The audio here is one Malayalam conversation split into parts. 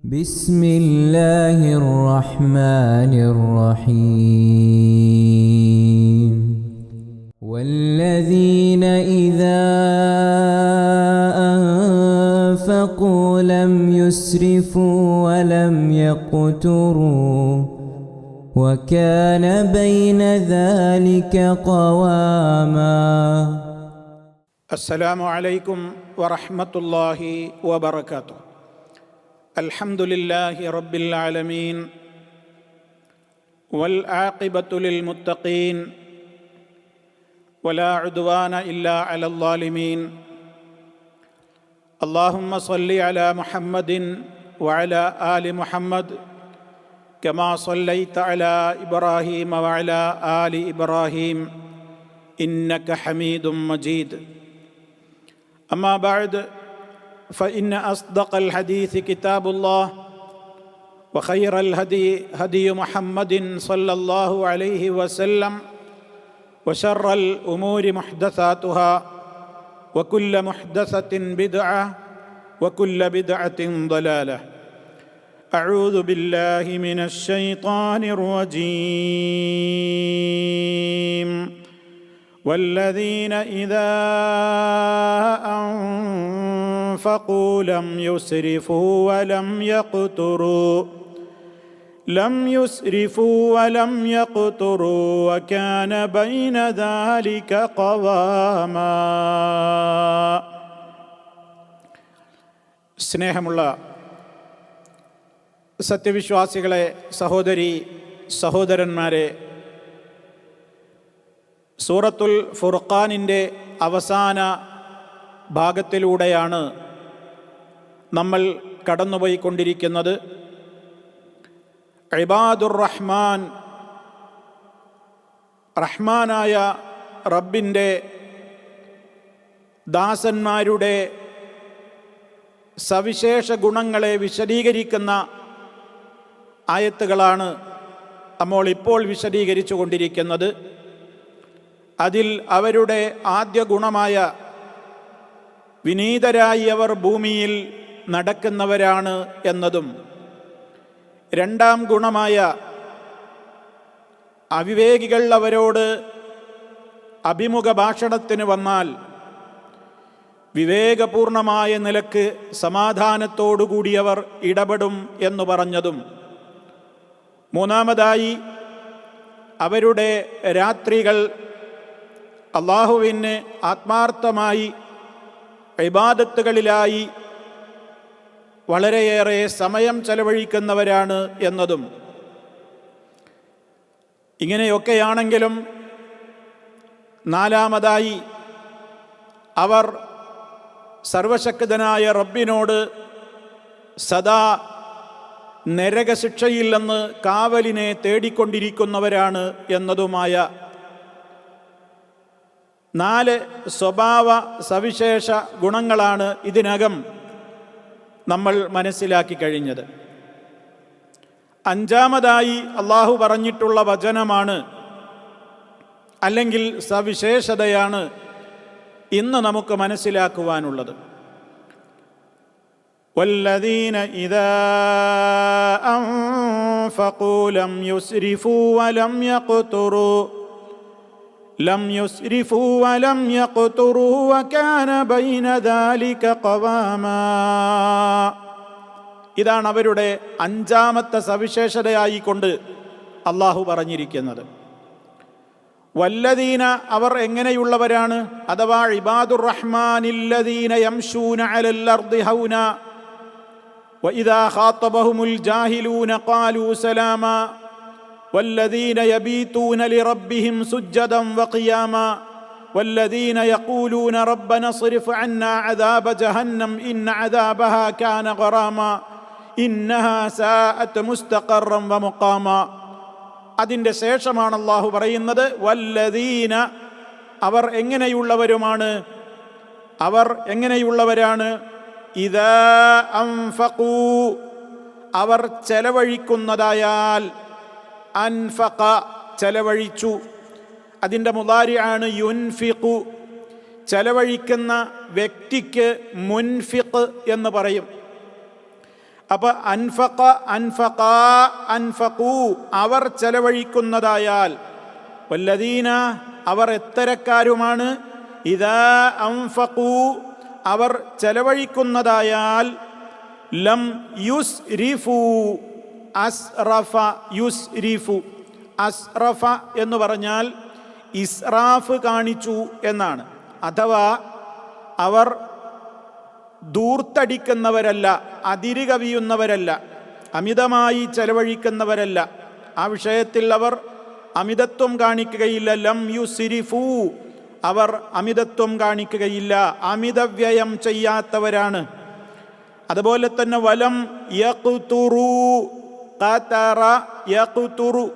بسم الله الرحمن الرحيم والذين إذا أنفقوا لم يسرفوا ولم يقتروا وكان بين ذلك قواما. السلام عليكم ورحمة الله وبركاته. الحمد لله رب العالمين والعاقبة للمتقين ولا عدوان إلا على الظالمين. اللهم صل على محمد وعلى آل محمد كما صليت على إبراهيم وعلى آل إبراهيم إنك حميد مجيد. أما بعد فإن أصدق الحديث كتاب الله وخير الهدي هدي محمد صلى الله عليه وسلم وشر الأمور محدثاتها وكل محدثة بدعة وكل بدعة ضلالة. أعوذ بالله من الشيطان الرجيم. والذين إذا أنفقوا لم يسرفوا ولم يقتروا وكان بين ذلك قواما. സ്നേഹമുള്ള സത്യവിശ്വാസികളെ, സഹോദരി സഹോദരന്മാരെ, സൂറത്തുൽ ഫുർഖാനിൻ്റെ അവസാന ഭാഗത്തിലൂടെയാണ് നമ്മൾ കടന്നുപോയിക്കൊണ്ടിരിക്കുന്നത്. ഇബാദുർ റഹ്മാൻ, റഹ്മാനായ റബ്ബിൻ്റെ ദാസന്മാരുടെ സവിശേഷ ഗുണങ്ങളെ വിശദീകരിക്കുന്ന ആയത്തുകളാണ് നമ്മൾ ഇപ്പോൾ വിശദീകരിച്ചു കൊണ്ടിരിക്കുന്നത്. അതിൽ അവരുടെ ആദ്യ ഗുണമായ വിനീതരായി അവർ ഭൂമിയിൽ നടക്കുന്നവരാണ് എന്നതും, രണ്ടാം ഗുണമായ അവിവേകികൾ അവരോട് അഭിമുഖ ഭാഷണത്തിന് വന്നാൽ വിവേകപൂർണമായ നിലക്ക് സമാധാനത്തോടുകൂടി അവർ ഇടപെടും എന്ന് പറഞ്ഞതും, മൂന്നാമതായി അവരുടെ രാത്രികൾ അള്ളാഹുവിന് ആത്മാർത്ഥമായി ഇബാദത്തുകളിലായി വളരെയേറെ സമയം ചെലവഴിക്കുന്നവരാണ് എന്നതും, ഇങ്ങനെയൊക്കെയാണെങ്കിലും നാലാമതായി അവർ സർവശക്തനായ റബ്ബിനോട് സദാ നരകശിക്ഷയിൽ നിന്ന് കാവലിനെ തേടിക്കൊണ്ടിരിക്കുന്നവരാണ് എന്നതുമായ 4 സ്വഭാവ സവിശേഷ ഗുണങ്ങളാണ് ഇതിനകം നമ്മൾ മനസ്സിലാക്കി കഴിഞ്ഞത്. അഞ്ചാമതായി അള്ളാഹു പറഞ്ഞിട്ടുള്ള വചനമാണ്, അല്ലെങ്കിൽ സവിശേഷതയാണ് ഇന്ന് നമുക്ക് മനസ്സിലാക്കുവാനുള്ളത്. വല്ലദീന ഇദാ അൻഫഖൂ ലം യുസ്രിഫൂ വലം യഖ്തുറൂ വകാന ബൈന ദാലിക ഖവാമാ. ഇതാണ് അവരുടെ അഞ്ചാമത്തെ സവിശേഷതയായിക്കൊണ്ട് അള്ളാഹു പറഞ്ഞിരിക്കുന്നത്. വല്ലദീന, അവർ എങ്ങനെയുള്ളവരാണ്? അഥവാ ഇബാദുർ റഹ്മാനില്ലദീന യംശൂന അലൽ അർദി ഹൗന വഇദാ ഖാതബഹുമുൽ ജാഹിലൂന ഖാലൂ സലാമാ والذين يبيتون لربهم سجدا وقياما والذين يقولون ربنا اصرف عنا عذاب جهنم إن عذابها كان غراما إنها ساءت مستقرا ومقاما. അതിൻ്റെ ശേഷമാണ് അല്ലാഹു പറയുന്നത്, വല്ലദീന, അവർ എങ്ങനെയുള്ളവരാണ്? ഇദാ അൻഫഖൂ, അവർ ചെലവഴിക്കുന്നതായാൽ, അൻഫഖ ചെലവഴിച്ചു, അതിൻ്റെ മുദാരിഅാണ് യുൻഫിഖു. ചെലവഴിക്കുന്ന വ്യക്തിക്ക് മുൻഫിഖ് എന്ന് പറയും. അപ്പോൾ അൻഫഖൂ അവർ ചെലവഴിക്കുന്നതായാൽ, വല്ലദീന അവർ എത്തരക്കാരുമാണ്, ഇദാ അൻഫഖൂ അവർ ചെലവഴിക്കുന്നതായാൽ, ലം യുസ്രിഫു അസ്റഫ യുസ്രിഫു, അസ്റഫ എന്ന് പറഞ്ഞാൽ ഇസ്റാഫ് കാണിച്ചു എന്നാണ്. അഥവാ അവർ ധൂർത്തടിക്കുന്നവരല്ല, അതിര് കവിയുന്നവരല്ല, അമിതമായി ചെലവഴിക്കുന്നവരല്ല. ആ വിഷയത്തിൽ അവർ അമിതത്വം കാണിക്കുകയില്ല. ലം യുസ്രിഫു അവർ അമിതത്വം കാണിക്കുകയില്ല, അമിതവ്യയം ചെയ്യാത്തവരാണ്. അതുപോലെ തന്നെ വലം യഖ്തുറു, ഖതറ യഖ്തുറു,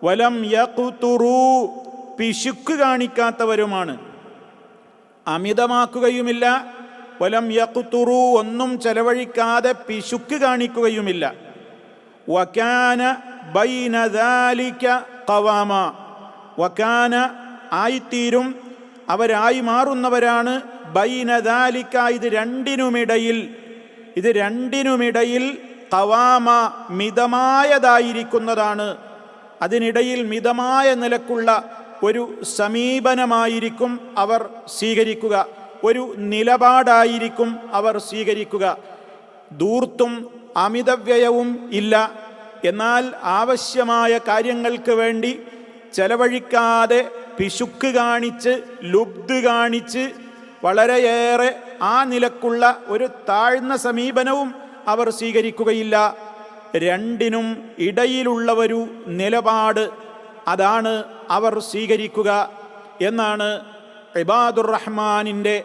വലം യഖ്തുറു പിശുക്ക് കാണിക്കാത്തവരുമാണ്, അമിതമാക്കുകയുമില്ല. വലം യഖ്തുറു ഒന്നും ചെലവഴിക്കാതെ പിശുക്ക് കാണിക്കുകയുമില്ല. വകാന ബൈന ദാലിക ഖവാമ, വകാന ആയിത്തീരും, അവരായി മാറുന്നവരാണ്. ബൈന ദാലിക ഇത് രണ്ടിനുമിടയിൽ ഖവാമ മിതമായതായിരിക്കുന്നതാണ്. അതിനിടയിൽ മിതമായ നിലക്കുള്ള ഒരു സമീപനമായിരിക്കും അവർ സ്വീകരിക്കുക, ഒരു നിലപാടായിരിക്കും അവർ സ്വീകരിക്കുക. ധൂർത്തും അമിതവ്യയവും ഇല്ല. എന്നാൽ ആവശ്യമായ കാര്യങ്ങൾക്ക് വേണ്ടി ചെലവഴിക്കാതെ പിശുക്ക് കാണിച്ച് ലുബ്ധ് കാണിച്ച് വളരെയേറെ ആ നിലക്കുള്ള ഒരു താഴ്ന്ന സമീപനവും അവർ സ്വീകരിക്കുകയില്ല. രണ്ടിനും ഇടയിലുള്ള ഒരു നിലപാട്, അതാണ് അവർ സ്വീകരിക്കുക എന്നാണ് ഇബാദുർ റഹ്മാനിൻ്റെ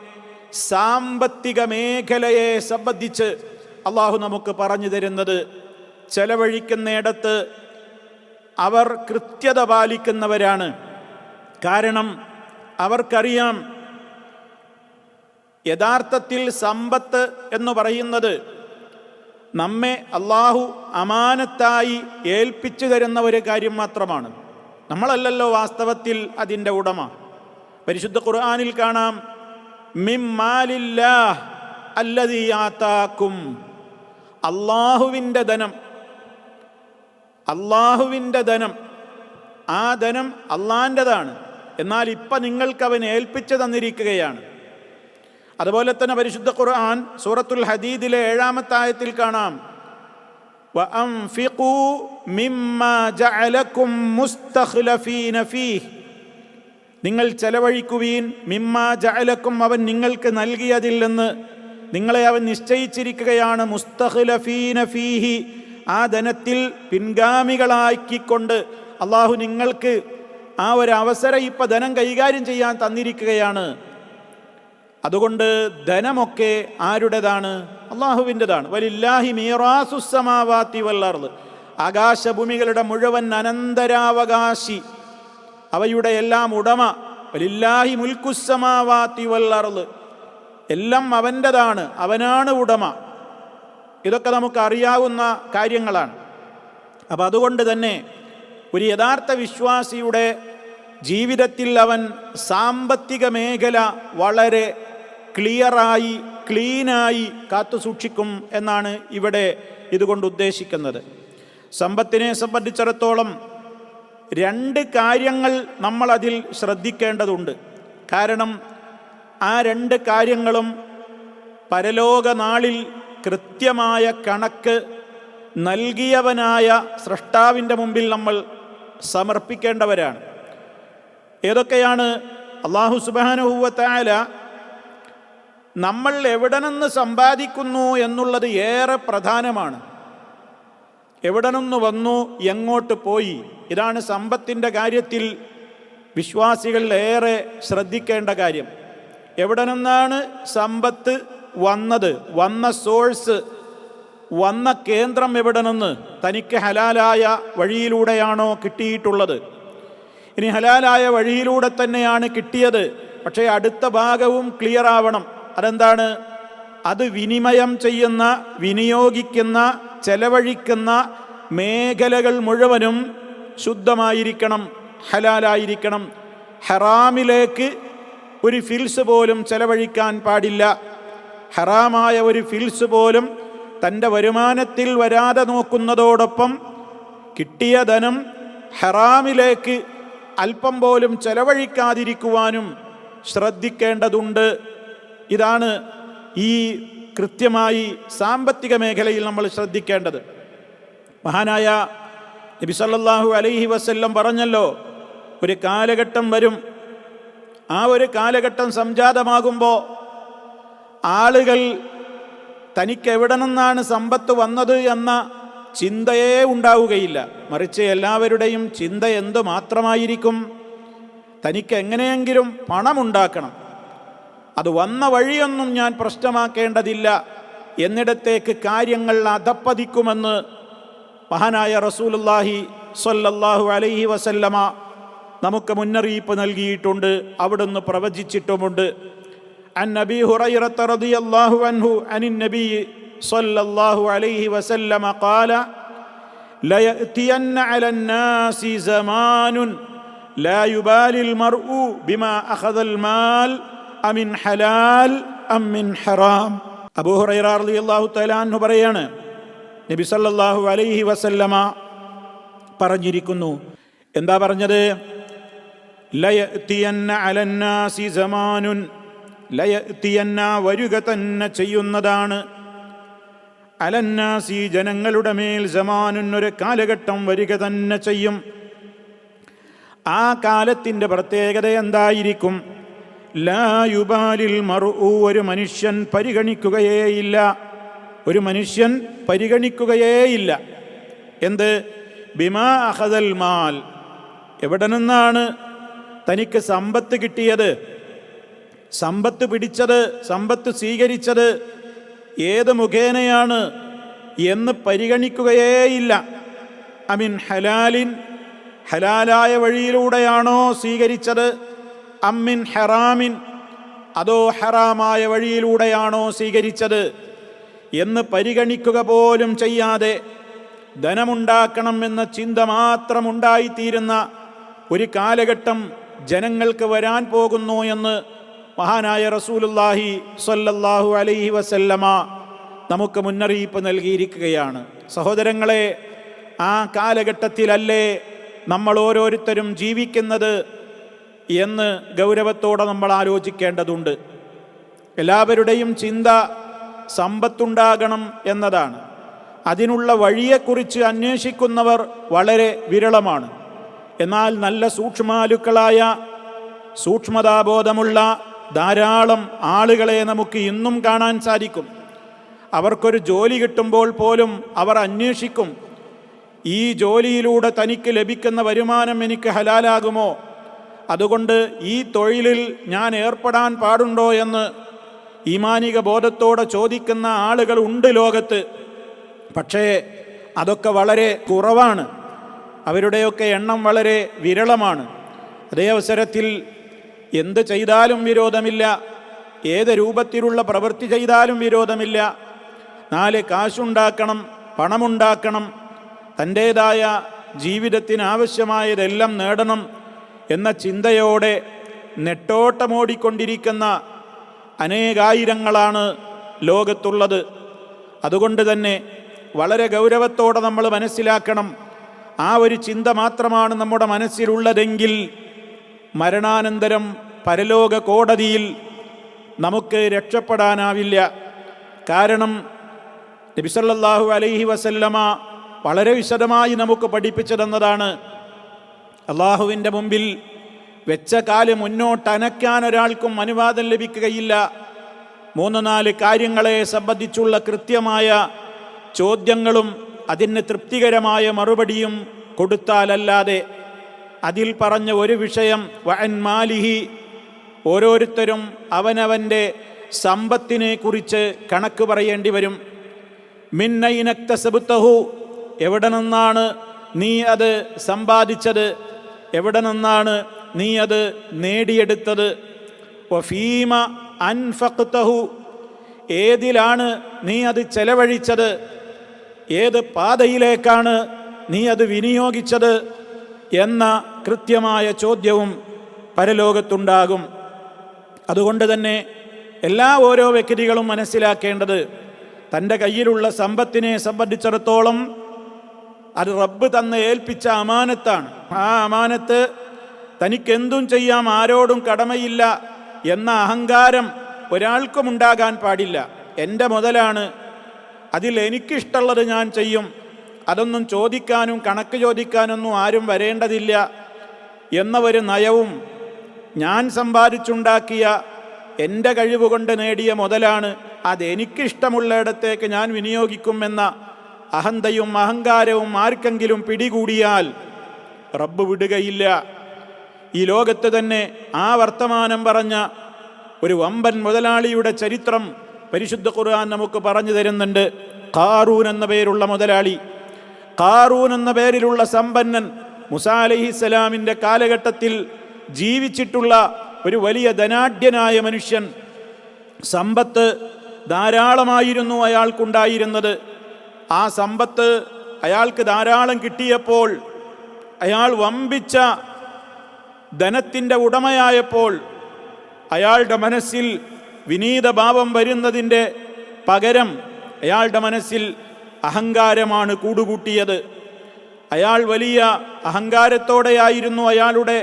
സാമ്പത്തിക മേഖലയെ സംബന്ധിച്ച് അള്ളാഹു നമുക്ക് പറഞ്ഞു തരുന്നത്. ചെലവഴിക്കുന്നിടത്ത് അവർ കൃത്യത പാലിക്കുന്നവരാണ്. കാരണം അവർക്കറിയാം യഥാർത്ഥത്തിൽ സമ്പത്ത് എന്ന് പറയുന്നത് നമ്മെ അള്ളാഹു അമാനത്തായി ഏൽപ്പിച്ചു തരുന്ന ഒരു കാര്യം മാത്രമാണ്. നമ്മളല്ലല്ലോ വാസ്തവത്തിൽ അതിൻ്റെ ഉടമ. പരിശുദ്ധ ഖുർആനിൽ കാണാം, മിമ്മാലില്ലാഹ് അല്ലദീ ആതാക്കും, അള്ളാഹുവിൻ്റെ ധനം, അള്ളാഹുവിൻ്റെ ധനം, ആ ധനം അള്ളാൻ്റെതാണ്. എന്നാൽ ഇപ്പം നിങ്ങൾക്ക് അവൻ ഏൽപ്പിച്ചു തന്നിരിക്കുകയാണ്. അതുപോലെ തന്നെ പരിശുദ്ധ ഖുർആൻ സൂറത്തുൽ ഹദീദിലെ 7-ാമത്തെ ആയത്തിൽ കാണാം, വഅൻഫിഖൂ മിമ്മാ ജഅലകും മുസ്തഖ്ലഫീന ഫീഹ്, നിങ്ങൾ ചെലവഴിക്കുവീൻ, മിമ്മാ ജഅലകും അവൻ നിങ്ങൾക്ക് നൽകിയതിൽ നിന്ന് നിങ്ങളെ അവൻ നിശ്ചയിച്ചിരിക്കുകയാണ്, മുസ്തഖ്ലഫീന ഫീഹി ആ ധനത്തിൽ പിൻഗാമികളാക്കിക്കൊണ്ട് അള്ളാഹു നിങ്ങൾക്ക് ആ ഒരു അവസരം ഇപ്പം ധനം കൈകാര്യം ചെയ്യാൻ തന്നിരിക്കുകയാണ്. അതുകൊണ്ട് ധനമൊക്കെ ആരുടേതാണ്? അള്ളാഹുവിൻ്റെതാണ്. വലില്ലാഹി മീറാസുസ് സമാവാതി വൽ അർള്, ആകാശഭൂമികളുടെ മുഴുവൻ അനന്തരാവകാശി, അവയുടെ എല്ലാം ഉടമ. വലില്ലാഹി മുൽക്കുസ് സമാവാതി വൽ അർള്, എല്ലാം അവൻ്റെതാണ്, അവനാണ് ഉടമ. ഇതൊക്കെ നമുക്ക് അറിയാവുന്ന കാര്യങ്ങളാണ്. അപ്പം അതുകൊണ്ട് തന്നെ ഒരു യഥാർത്ഥ വിശ്വാസിയുടെ ജീവിതത്തിൽ അവൻ സാമ്പത്തിക മേഖല വളരെ ക്ലിയറായി ക്ലീനായി കാത്തു സൂക്ഷിക്കും എന്നാണ് ഇവിടെ ഇതുകൊണ്ട് ഉദ്ദേശിക്കുന്നത്. സമ്പത്തിനെ സംബന്ധിച്ചിടത്തോളം 2 കാര്യങ്ങൾ നമ്മളതിൽ ശ്രദ്ധിക്കേണ്ടതുണ്ട്. കാരണം ആ 2 കാര്യങ്ങളും പരലോക നാളിൽ കൃത്യമായ കണക്ക് നൽകിയവനായ സ്രഷ്ടാവിൻ്റെ മുമ്പിൽ നമ്മൾ സമർപ്പിക്കേണ്ടവരാണ്. ഏതൊക്കെയാണ്? അല്ലാഹു സുബ്ഹാനഹു വ തആല നമ്മൾ എവിടെ നിന്ന് സമ്പാദിക്കുന്നു എന്നുള്ളത് ഏറെ പ്രധാനമാണ്. എവിടെ നിന്ന് വന്നു, എങ്ങോട്ട് പോയി, ഇതാണ് സമ്പത്തിൻ്റെ കാര്യത്തിൽ വിശ്വാസികൾ ഏറെ ശ്രദ്ധിക്കേണ്ട കാര്യം. എവിടെ നിന്നാണ് സമ്പത്ത് വന്നത്, വന്ന സോഴ്സ്, വന്ന കേന്ദ്രം എവിടെ നിന്ന്? തനിക്ക് ഹലാലായ വഴിയിലൂടെയാണോ കിട്ടിയിട്ടുള്ളത്? ഇനി ഹലാലായ വഴിയിലൂടെ തന്നെയാണ് കിട്ടിയത്, പക്ഷേ അടുത്ത ഭാഗവും ക്ലിയർ ആവണം. അതെന്താണ്? അത് വിനിമയം ചെയ്യുന്ന, വിനിയോഗിക്കുന്ന, ചെലവഴിക്കുന്ന മേഖലകൾ മുഴുവനും ശുദ്ധമായിരിക്കണം, ഹലാലായിരിക്കണം. ഹറാമിലേക്ക് ഒരു ഫിൽസ് പോലും ചെലവഴിക്കാൻ പാടില്ല. ഹറാമായ ഒരു ഫിൽസ് പോലും തൻ്റെ വരുമാനത്തിൽ വരാതെ നോക്കുന്നതോടൊപ്പം കിട്ടിയ ധനം ഹറാമിലേക്ക് അല്പം പോലും ചെലവഴിക്കാതിരിക്കുവാനും ശ്രദ്ധിക്കേണ്ടതുണ്ട്. ഇതാണ് ഈ കൃത്യമായി സാമ്പത്തിക മേഖലയിൽ നമ്മൾ ശ്രദ്ധിക്കേണ്ടത്. മഹാനായ നബി സല്ലല്ലാഹു അലൈഹി വസല്ലം പറഞ്ഞല്ലോ, ഒരു കാലഘട്ടം വരും, ആ ഒരു കാലഘട്ടം സംജാതമാകുമ്പോൾ ആളുകൾ തനിക്ക് എവിടെ നിന്നാണ് സമ്പത്ത് വന്നത് എന്ന ചിന്തയേ ഉണ്ടാവുകയില്ല. മറിച്ച് എല്ലാവരുടെയും ചിന്ത എന്തു മാത്രമായിരിക്കും? തനിക്ക് എങ്ങനെയെങ്കിലും പണമുണ്ടാക്കണം, അത് വന്ന വഴിയൊന്നും ഞാൻ പ്രശ്നമാക്കേണ്ടതില്ല എന്നിടത്തേക്ക് കാര്യങ്ങൾ അധപ്പതിക്കുമെന്ന് മഹാനായ റസൂലുള്ളാഹി സ്വല്ലല്ലാഹു അലൈഹി വസല്ലമ നമുക്ക് മുന്നറിയിപ്പ് നൽകിയിട്ടുണ്ട്, അവിടുന്ന് പ്രവചിച്ചിട്ടുമുണ്ട്. അൻ നബി ഹുറൈറത റളിയല്ലാഹു അൻഹു അനിൻ നബി സ്വല്ലല്ലാഹു അലൈഹി വസല്ലമ ഖാല ലയഅതിയന്ന അലൻ നാസി സമാനുൻ ലാ യുബാലിൽ മർഉ ബിമാ അഖദൽ മാൽ അമിൻ ഹലാൽ അം മിൻ ഹറാം. അബൂ ഹുറൈറ റളിയല്ലാഹു തആല അൻഹു പറയാണ്, നബി സല്ലല്ലാഹു അലൈഹി വസല്ലമ പറഞ്ഞിരിക്കുന്നു. എന്താ പറഞ്ഞത്? ലയഅതിയന്ന അലൻ നാസി സമാനുൻ, ലയഅതിയന്ന വരിക തന്നെ ചെയ്യുന്നതാണ്, അലന്നാസി ജനങ്ങളുടെ മേൽ സമാനുൻ ഒരു കാലഘട്ടം വരിക തന്നെ ചെയ്യും. ആ കാലത്തിൻ്റെ പ്രത്യേകത എന്തായിരിക്കും? ലാ യുബാലിൽ മർഉ, ഒരു മനുഷ്യൻ പരിഗണിക്കുകയേയില്ല, ഒരു മനുഷ്യൻ പരിഗണിക്കുകയേയില്ല. എന്ത്? ബിമാ അഖദൽ മാൽ, എവിടെ നിന്നാണ് തനിക്ക് സമ്പത്ത് കിട്ടിയത്, സമ്പത്ത് പിടിച്ചത്, സമ്പത്ത് സ്വീകരിച്ചത് ഏത് മുഖേനയാണ് എന്ന് പരിഗണിക്കുകയേയില്ല. അമിൻ ഹലാലിൻ, ഹലാലായ വഴിയിലൂടെയാണോ സ്വീകരിച്ചത്, അമ്മിൻ ഹറാമിൻ, അതോ ഹറാമായ വഴിയിലൂടെയാണോ സ്വീകരിച്ചത് എന്ന് പരിഗണിക്കുക പോലും ചെയ്യാതെ ധനമുണ്ടാക്കണം എന്ന ചിന്ത മാത്രം ഉണ്ടായിത്തീരുന്ന ഒരു കാലഘട്ടം ജനങ്ങൾക്ക് വരാൻ പോകുന്നു എന്ന് മഹാനായ റസൂലുള്ളാഹി സ്വല്ലല്ലാഹു അലൈഹി വസല്ലമ നമുക്ക് മുന്നറിയിപ്പ് നൽകിയിരിക്കുകയാണ്. സഹോദരങ്ങളെ, ആ കാലഘട്ടത്തിലല്ലേ നമ്മൾ ഓരോരുത്തരും ജീവിക്കുന്നത് എന്ന് ഗൗരവത്തോടെ നമ്മൾ ആലോചിക്കേണ്ടതുണ്ട്. എല്ലാവരുടെയും ചിന്ത സമ്പത്തുണ്ടാകണം എന്നതാണ്. അതിനുള്ള വഴിയെക്കുറിച്ച് അന്വേഷിക്കുന്നവർ വളരെ വിരളമാണ്. എന്നാൽ നല്ല സൂക്ഷ്മാലുക്കളായ, സൂക്ഷ്മതാബോധമുള്ള ധാരാളം ആളുകളെ നമുക്ക് ഇന്നും കാണാൻ സാധിക്കും. അവർക്കൊരു ജോലി കിട്ടുമ്പോൾ പോലും അവർ അന്വേഷിക്കും, ഈ ജോലിയിലൂടെ തനിക്ക് ലഭിക്കുന്ന വരുമാനം എനിക്ക് ഹലാലാകുമോ, അതുകൊണ്ട് ഈ തൊഴിലിൽ ഞാൻ ഏർപ്പെടാൻ പാടുണ്ടോ എന്ന് ഈമാനിക ബോധത്തോടെ ചോദിക്കുന്ന ആളുകൾ ഉണ്ട് ലോകത്ത്. പക്ഷേ അതൊക്കെ വളരെ കുറവാണ്, അവരുടെയൊക്കെ എണ്ണം വളരെ വിരളമാണ്. അതേ അവസരത്തിൽ എന്ത് ചെയ്താലും വിരോധമില്ല, ഏത് രൂപത്തിലുള്ള പ്രവൃത്തി ചെയ്താലും വിരോധമില്ല. 4 കാശുണ്ടാക്കണം, പണമുണ്ടാക്കണം, തൻ്റേതായ ജീവിതത്തിന് ആവശ്യമായതെല്ലാം നേടണം എന്ന ചിന്തയോടെ നെട്ടോട്ടമോടിക്കൊണ്ടിരിക്കുന്ന അനേകായിരങ്ങളാണ് ലോകത്തുള്ളത്. അതുകൊണ്ട് തന്നെ വളരെ ഗൗരവത്തോടെ നമ്മൾ മനസ്സിലാക്കണം, ആ ഒരു ചിന്ത മാത്രമാണ് നമ്മുടെ മനസ്സിലുള്ളതെങ്കിൽ മരണാനന്തരം പരലോക കോടതിയിൽ നമുക്ക് രക്ഷപ്പെടാനാവില്ല. കാരണം നബി സല്ലല്ലാഹു അലൈഹി വസല്ലമ വളരെ വിശദമായി നമുക്ക് പഠിപ്പിച്ചു തന്നതാണ്, അള്ളാഹുവിൻ്റെ മുമ്പിൽ വെച്ച കാല് മുന്നോട്ട് അനക്കാൻ ഒരാൾക്കും അനുവാദം ലഭിക്കുകയില്ല. 3-4 കാര്യങ്ങളെ സംബന്ധിച്ചുള്ള കൃത്യമായ ചോദ്യങ്ങളും അതിന് തൃപ്തികരമായ മറുപടിയും കൊടുത്താലല്ലാതെ. അതിൽ പറഞ്ഞ ഒരു വിഷയം വഅൻ മാലിഹി, ഓരോരുത്തരും അവനവൻ്റെ സമ്പത്തിനെ കുറിച്ച് കണക്ക് പറയേണ്ടി വരും. മിന്നൈനക്തസബ്തഹു, എവിടെ നിന്നാണ് നീ അത് സമ്പാദിച്ചത്, എവിടെ നിന്നാണ് നീ അത് നേടിയെടുത്തത്. വഫീമ അൻഫഖ്തഹു, ഏതിലാണ് നീ അത് ചെലവഴിച്ചത്, ഏത് പാതയിലേക്കാണ് നീ അത് വിനിയോഗിച്ചത് എന്ന കൃത്യമായ ചോദ്യവും പരലോകത്തുണ്ടാകും. അതുകൊണ്ട് തന്നെ ഓരോ വ്യക്തികളും മനസ്സിലാക്കേണ്ടത്, തൻ്റെ കയ്യിലുള്ള സമ്പത്തിനെ സംബന്ധിച്ചിടത്തോളം അത് റബ്ബ് തന്ന് ഏൽപ്പിച്ച അമാനത്താണ്. ആ അമാനത്ത് തനിക്കെന്തും ചെയ്യാം, ആരോടും കടമയില്ല എന്ന അഹങ്കാരം ഒരാൾക്കും ഉണ്ടാകാൻ പാടില്ല. എൻ്റെ മുതലാണ്, അതിൽ എനിക്കിഷ്ടമുള്ളത് ഞാൻ ചെയ്യും, അതൊന്നും ചോദിക്കാനും കണക്ക് ചോദിക്കാനൊന്നും ആരും വരേണ്ടതില്ല എന്ന ഒരു നയവും, ഞാൻ സമ്പാദിച്ചുണ്ടാക്കിയ എൻ്റെ കഴിവുകൊണ്ട് നേടിയ മുതലാണ്, അതെനിക്കിഷ്ടമുള്ളിടത്തേക്ക് ഞാൻ വിനിയോഗിക്കുമെന്ന അഹന്തയും അഹങ്കാരവും ആർക്കെങ്കിലും പിടികൂടിയാൽ റബ്ബ് വിടുകയില്ല. ഈ ലോകത്ത് തന്നെ ആ വർത്തമാനം പറഞ്ഞ ഒരു വമ്പൻ മുതലാളിയുടെ ചരിത്രം പരിശുദ്ധ ഖുർആൻ നമുക്ക് പറഞ്ഞു തരുന്നുണ്ട്. ഖാറൂൻ എന്ന പേരുള്ള മുതലാളി, ഖാറൂൻ എന്ന പേരിലുള്ള സമ്പന്നൻ, മൂസാ അലൈഹിസ്സലാമിൻ്റെ കാലഘട്ടത്തിൽ ജീവിച്ചിട്ടുള്ള ഒരു വലിയ ധനാഢ്യനായ മനുഷ്യൻ. സമ്പത്ത് ധാരാളമായിരുന്നു അയാൾക്കുണ്ടായിരുന്നത്. ആ സമ്പത്ത് അയാൾക്ക് ധാരാളം കിട്ടിയപ്പോൾ, അയാൾ വമ്പിച്ച ധനത്തിൻ്റെ ഉടമയായപ്പോൾ അയാളുടെ മനസ്സിൽ വിനീതഭാവം വരുന്നതിൻ്റെ പകരം അയാളുടെ മനസ്സിൽ അഹങ്കാരമാണ് കൂടുകൂട്ടിയത്. അയാൾ വലിയ അഹങ്കാരത്തോടെയായിരുന്നു അയാളുടെ